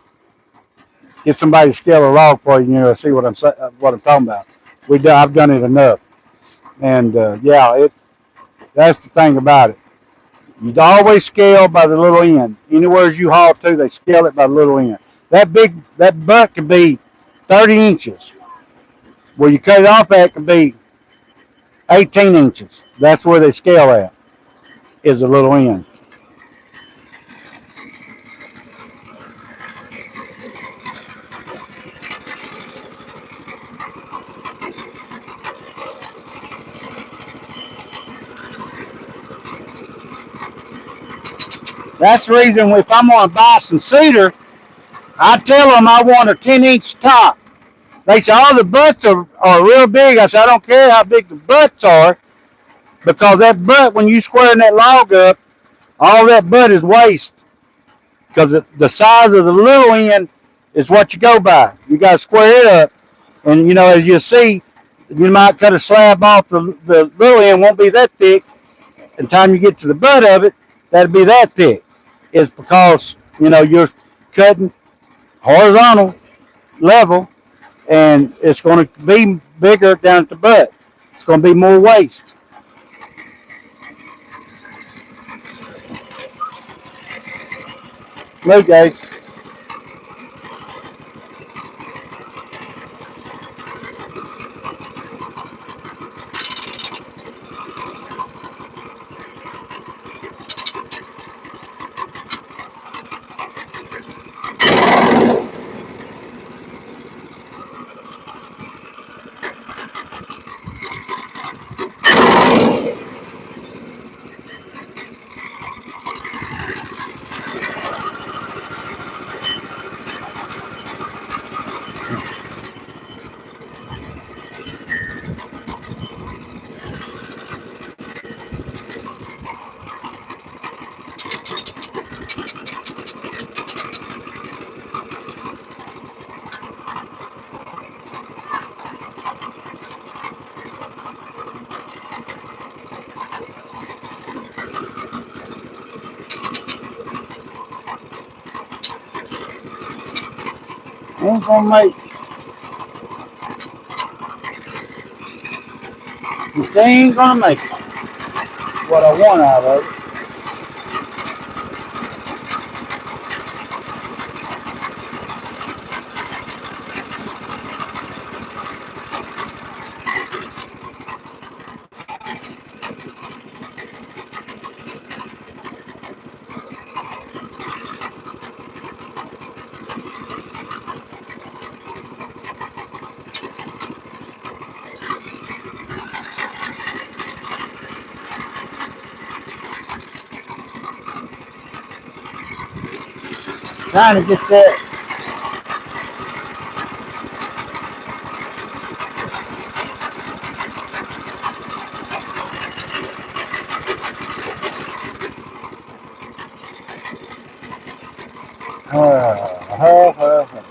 Speaker 1: get somebody to scale a log for you, see what I'm talking about. I've done it enough. And that's the thing about it. You always scale by the little end. Anywhere you haul to, they scale it by the little end. That butt can be 30 inches. Where you cut it off at can be 18 inches. That's where they scale at, is the little end. That's the reason if I'm going to buy some cedar, I tell them I want a 10-inch top. They say, the butts are real big. I said, I don't care how big the butts are, because that butt, when you squaring that log up, all that butt is waste. Because the size of the little end is what you go by. You got to square it up. And, as you see, you might cut a slab off. The little end won't be that thick. By the time you get to the butt of it, that'll be that thick. It's because, you're cutting horizontal level, and it's going to be bigger down at the butt. It's going to be more waste. Look, guys. Ain't gonna make. They ain't gonna make what I want out of it. Trying to get that. Uh, uh, uh,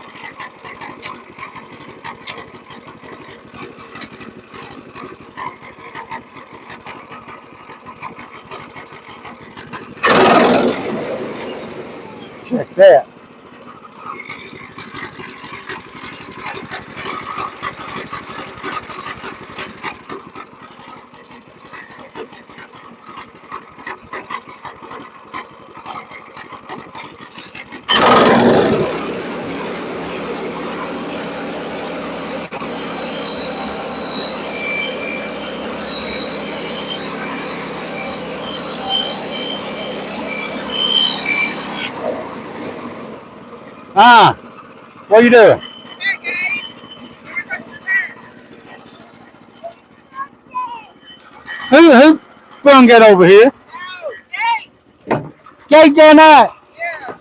Speaker 1: Check that. Ah, what you doing?
Speaker 2: Hey guys, we're going to
Speaker 1: Who brung that over here?
Speaker 2: Oh, Jake!
Speaker 1: Jake done that.
Speaker 2: Yeah.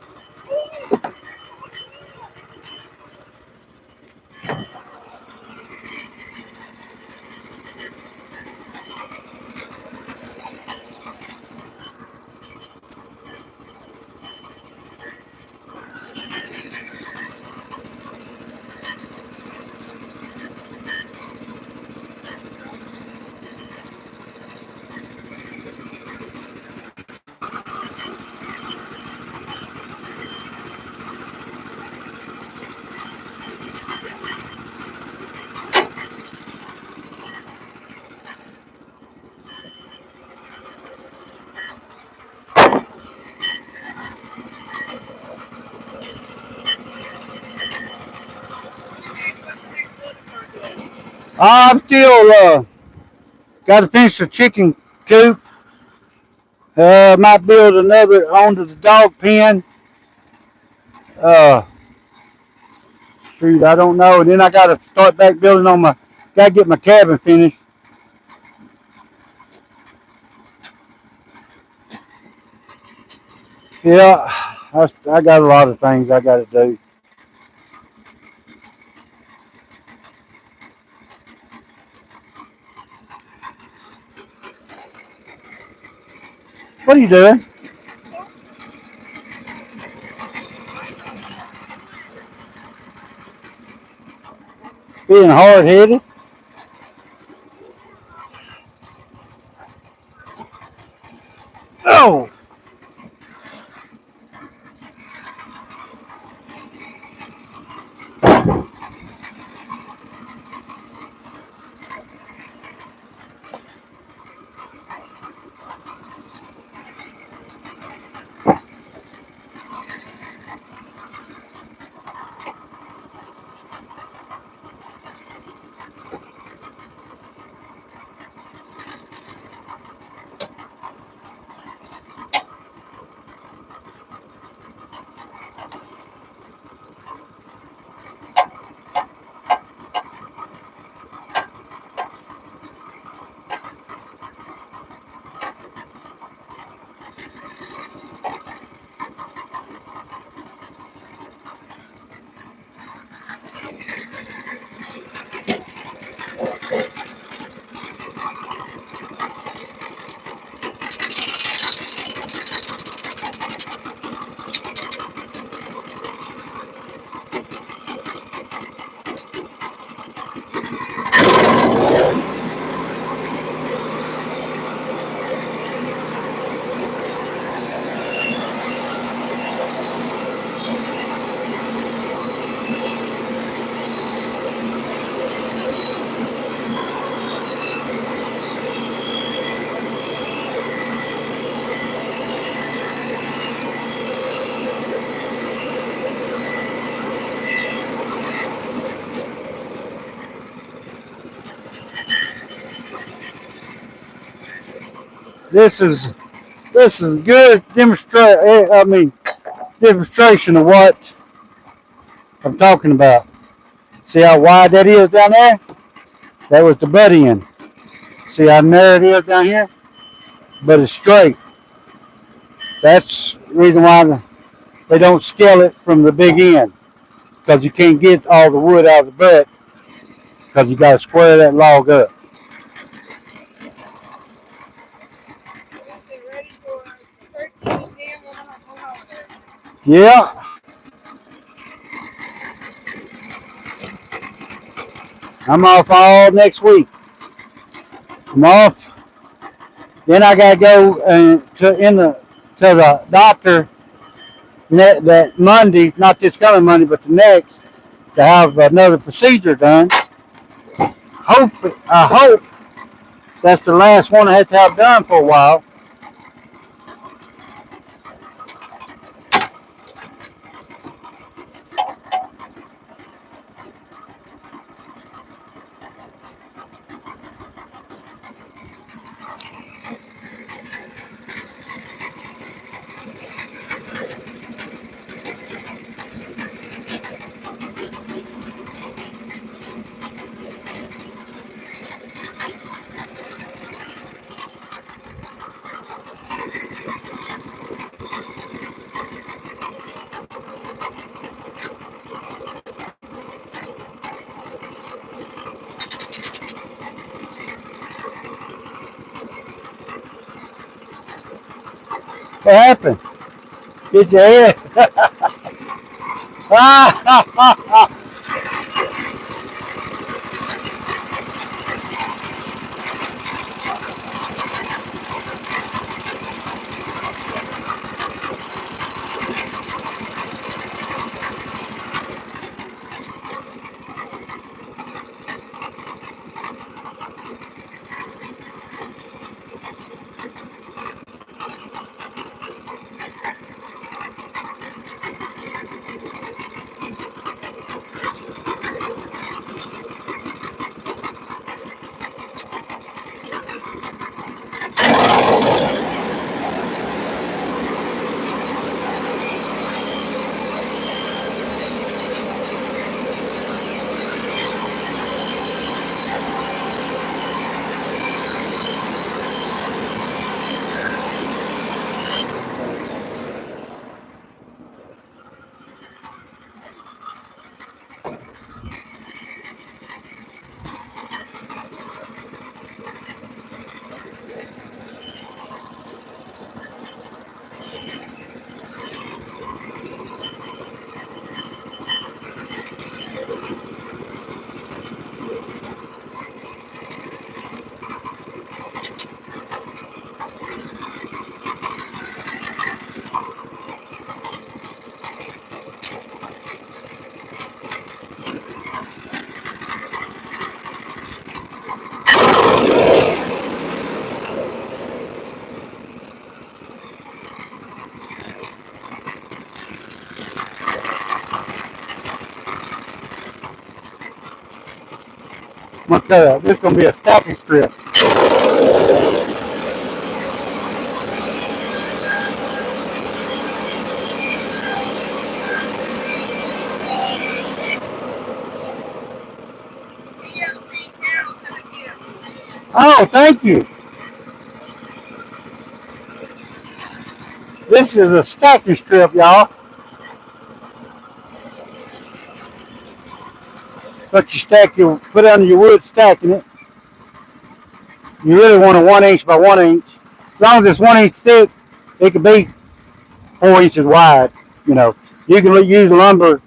Speaker 1: I'm still got to finish the chicken coop. Might build another onto the dog pen. Uh, Shoot, I don't know. And then I got to start back building on my. Got to get my cabin finished. Yeah, I got a lot of things I got to do. What are you doing? Being hard headed? Oh, This is good demonstration of what I'm talking about. See how wide that is down there? That was the butt end. See how narrow it is down here? But it's straight. That's the reason why they don't scale it from the big end. Because you can't get all the wood out of the butt. Because you got to square that log up.
Speaker 2: Ready for turkey and ham on holiday.
Speaker 1: Yeah. I'm off all next week. I'm off. Then I gotta go to the doctor that Monday, not this coming Monday, but the next, to have another procedure done. I hope that's the last one I have to have done for a while. What happened? Get your head. This is gonna be a stacking strip. Oh, thank you. This is a stacking strip, y'all. But put under your wood stacking it. You really want a 1 inch by 1 inch. As long as it's 1 inch thick, it could be 4 inches wide. You know, you can use lumber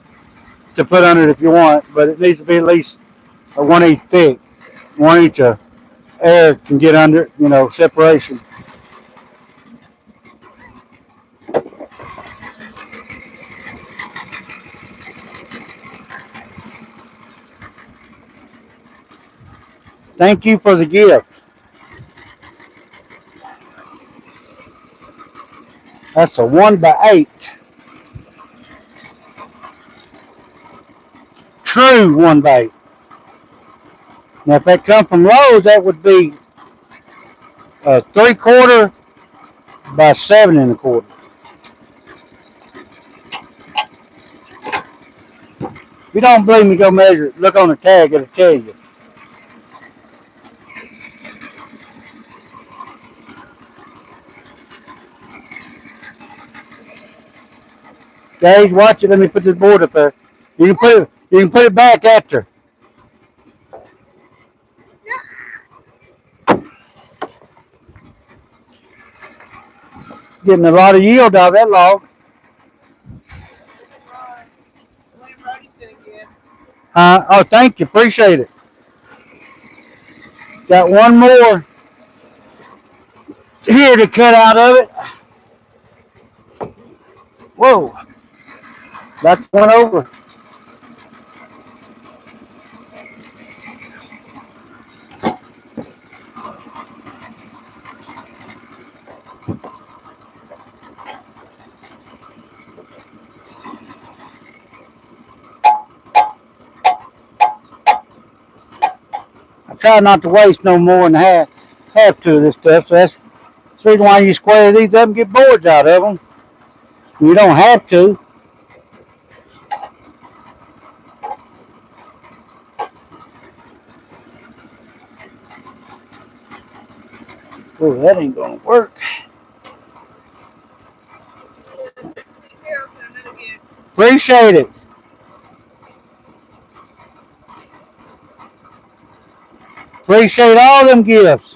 Speaker 1: to put under it if you want, but it needs to be at least a 1 inch thick. 1 inch of air can get under it, separation. Thank you for the gift. That's a 1x8. True 1x8. Now, if that come from Lowe's, that would be a 3/4 by 7 1/4. If you don't believe me, go measure it. Look on the tag, it'll tell you. Guys, watch it. Let me put this board up there. You can put it back after. Getting a lot of yield out of that log. Oh, thank you. Appreciate it. Got one more here to cut out of it. Whoa. That's one over. I try not to waste no more than half to this stuff. So that's the reason why you square these up and get boards out of them. You don't have to. Oh, that ain't gonna work. Appreciate it. Appreciate all them gifts.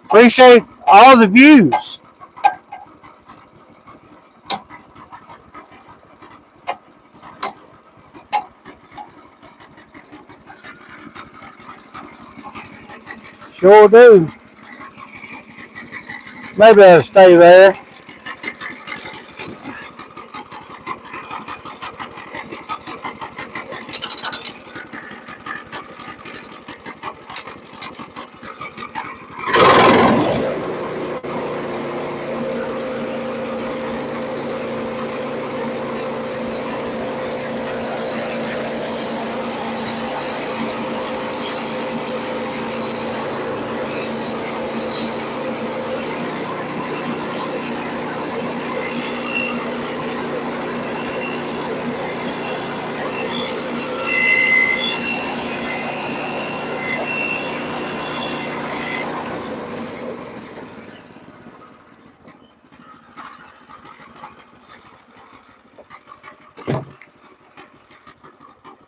Speaker 1: Appreciate all the views. Sure do. Maybe I'll stay there.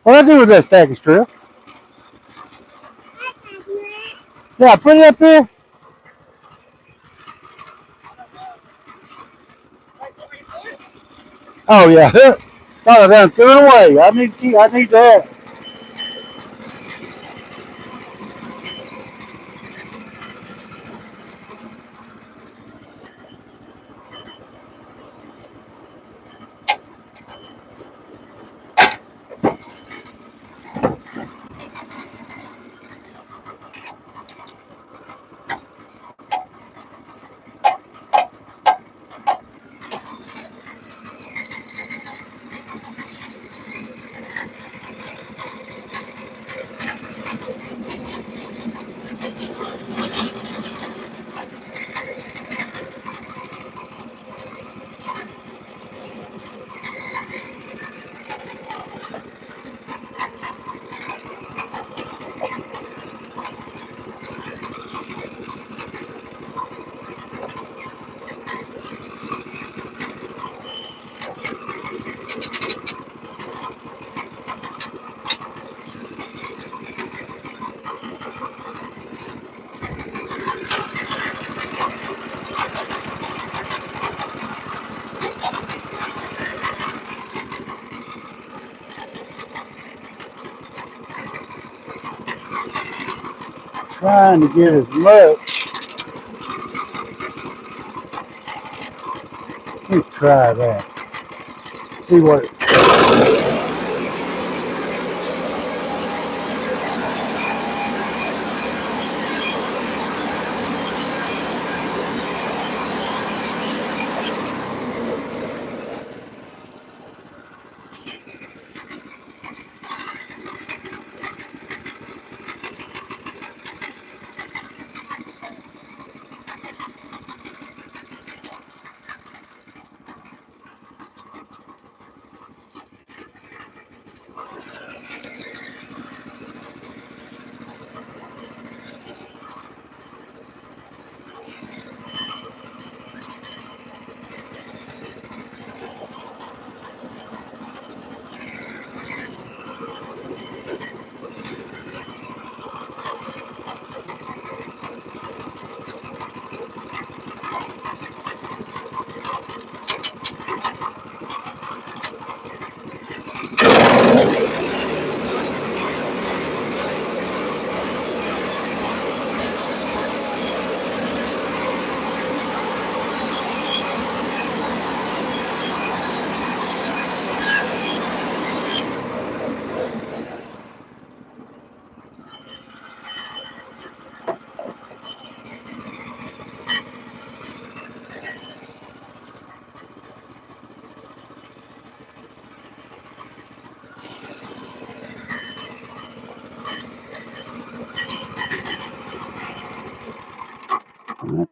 Speaker 1: What do I do with that stack of strip? Yeah, put it up here. Oh yeah. Oh, then threw it away. I need that. Trying to get as much. Let me try that. See what.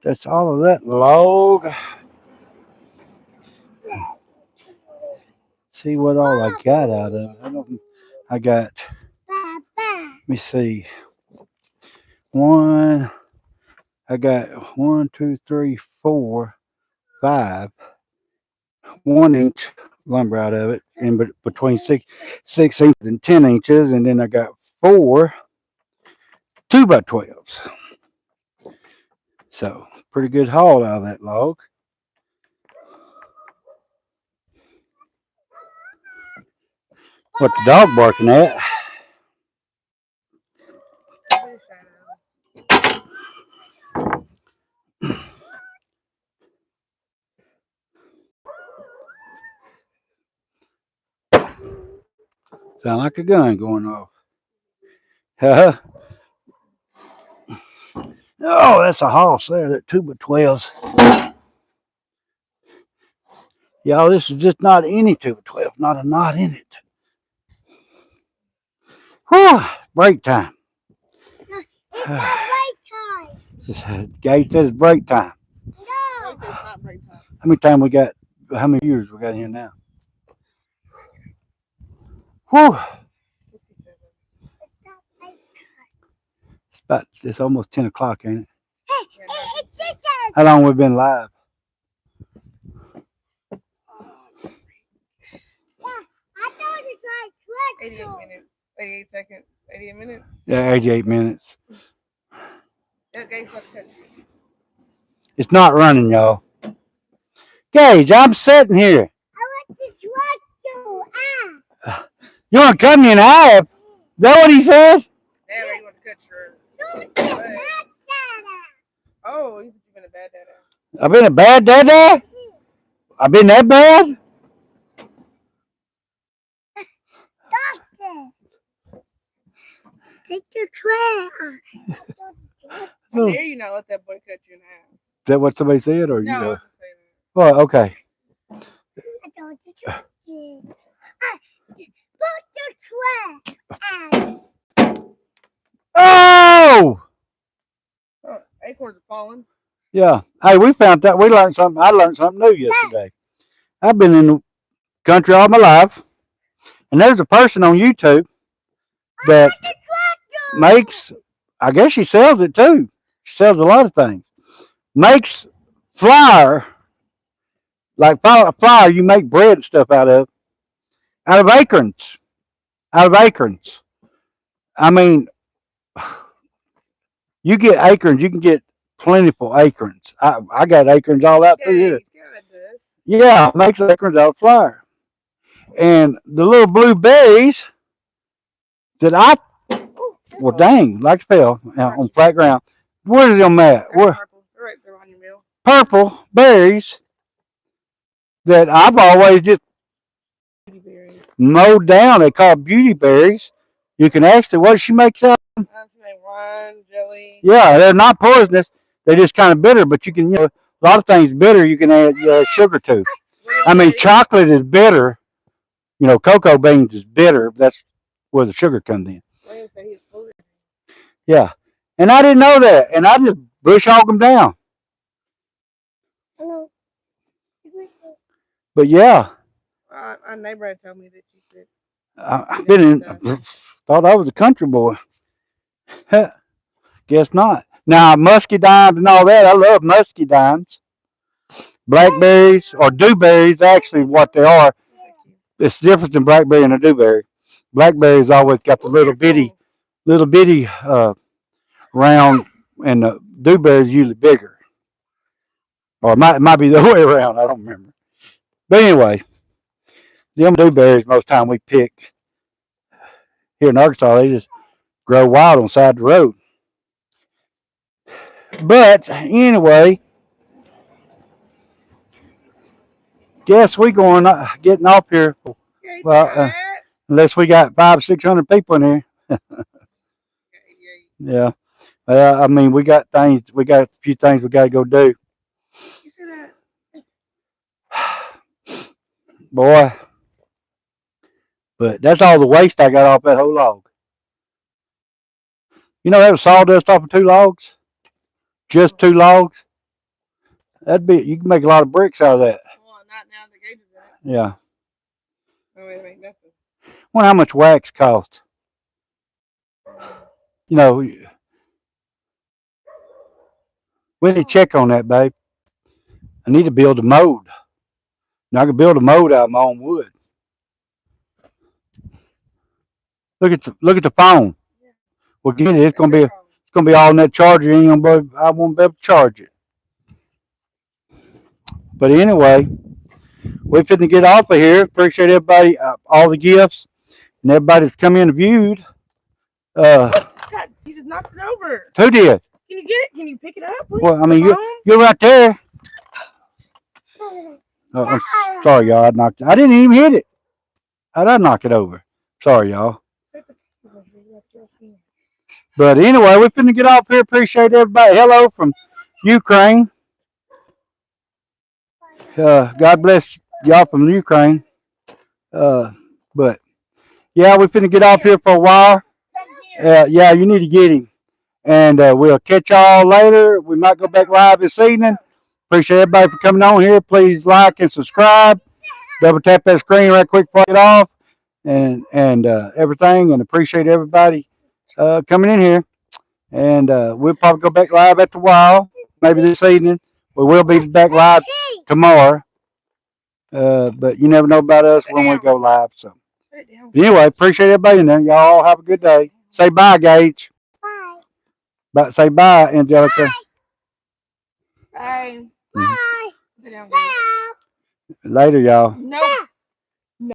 Speaker 1: That's all of that log. See what all I got out of it. I got, let me see. I got 1, 2, 3, 4, 5, 1 inch lumber out of it, in between 6 inches and 10 inches, and then I got 4 2x12s. So pretty good haul out of that log. What the dog barking at? Sound like a gun going off. Oh, that's a hoss there, that 2x12s. Y'all, this is just not any 2x12, not a knot in it. Whew, break time.
Speaker 2: It's not break time.
Speaker 1: Gage says break time.
Speaker 2: No, it's not break time.
Speaker 1: How many time we got? How many viewers we got here now? Whew.
Speaker 2: 67.
Speaker 1: It's almost 10 o'clock, ain't it?
Speaker 2: Hey, it's this time.
Speaker 1: How long we been live?
Speaker 2: Yeah, I thought it's like 88 minutes, 88 seconds, 88 minutes.
Speaker 1: Yeah, 88 minutes.
Speaker 2: Yeah, Gage, let's catch you.
Speaker 1: It's not running, y'all. Gage, I'm sitting here.
Speaker 2: I want to watch you.
Speaker 1: You want to cut me in half? Is that what he said?
Speaker 2: Yeah, but you want to cut your bad dada. Oh, you've been a bad dada.
Speaker 1: I've been a bad dada? I've been that bad?
Speaker 2: Doctor, take your tray. I dare you not let that boy cut you in half.
Speaker 1: Is that what somebody said? Or
Speaker 2: no,
Speaker 1: you
Speaker 2: I wasn't saying that.
Speaker 1: Well, okay.
Speaker 2: I don't cut you. Put your tray.
Speaker 1: Oh!
Speaker 2: Acorns are falling.
Speaker 1: Yeah. Hey, we found that. We learned something. I learned something new yesterday. I've been in the country all my life, and there's a person on YouTube that makes, I guess she sells it too. She sells a lot of things. Makes flour, like flour you make bread and stuff out of acorns. Out of acorns. I mean, you get acorns, you can get plentiful acorns. I got acorns all out through here. Yeah, makes acorns out of flour. And the little blue berries that well, dang, like fell on flat ground. Where's them at? Where?
Speaker 2: Right there on your meal.
Speaker 1: Purple berries that I've always just mowed down. They call beauty berries. You can actually, what does she make out?
Speaker 2: Wine, jelly.
Speaker 1: Yeah, they're not poisonous. They're just kind of bitter, but you can, a lot of things bitter you can add sugar to. I mean, chocolate is bitter. Cocoa beans is bitter. That's where the sugar comes in. Yeah. And I didn't know that. And I just bush hog them down. But yeah.
Speaker 2: Our neighbor had told me that you could.
Speaker 1: I've been in, thought I was a country boy. Guess not. Now, muscadines and all that, I love muscadines. Blackberries or dewberries, actually, what they are. It's the difference in blackberry and a dewberry. Blackberries always got the little bitty round, and the dewberries usually bigger. Or it might be the other way around. I don't remember. But anyway, them dewberries, most time we pick here in Arkansas, they just grow wild on the side of the road. But anyway, guess we getting off here. Well, unless we got 500-600 people in here. Yeah. I mean, we got a few things we got to go do.
Speaker 2: You see that?
Speaker 1: Boy. But that's all the waste I got off that whole log. That was sawdust off of 2 logs. Just 2 logs? That'd be, you can make a lot of bricks out of that.
Speaker 2: Well, not now the gate is in it.
Speaker 1: Yeah.
Speaker 2: Oh, wait, nothing.
Speaker 1: Wonder how much wax cost. You know, we need to check on that, babe. I need to build a mold. Now I can build a mold out of my own wood. Look at the phone.
Speaker 2: Yeah.
Speaker 1: Well, get it. It's gonna be all in that charger. I won't be able to charge it. But anyway, we're finna get off of here. Appreciate everybody, all the gifts, and everybody that's come in and viewed.
Speaker 2: God, you just knocked it over.
Speaker 1: Who did?
Speaker 2: Can you get it? Can you pick it up, please?
Speaker 1: Well, I mean, you're right there. Oh, I'm sorry, y'all. I didn't even hit it. How'd I knock it over? Sorry, y'all. But anyway, we're finna get off here. Appreciate everybody. Hello from Ukraine. God bless y'all from Ukraine. But yeah, we're finna get off here for a while. Yeah, you need to get him. And we'll catch y'all later. We might go back live this evening. Appreciate everybody for coming on here. Please like and subscribe. Double tap that screen right quick before I get off. And everything. And appreciate everybody coming in here. And we'll probably go back live after a while. Maybe this evening. We will be back live tomorrow. But you never know about us when we go live. So anyway, appreciate everybody in there. Y'all have a good day. Say bye, Gage. Bye. Say bye, Angelica.
Speaker 2: Bye.
Speaker 1: Mhm.
Speaker 2: Bye.
Speaker 1: Later, y'all.
Speaker 2: No.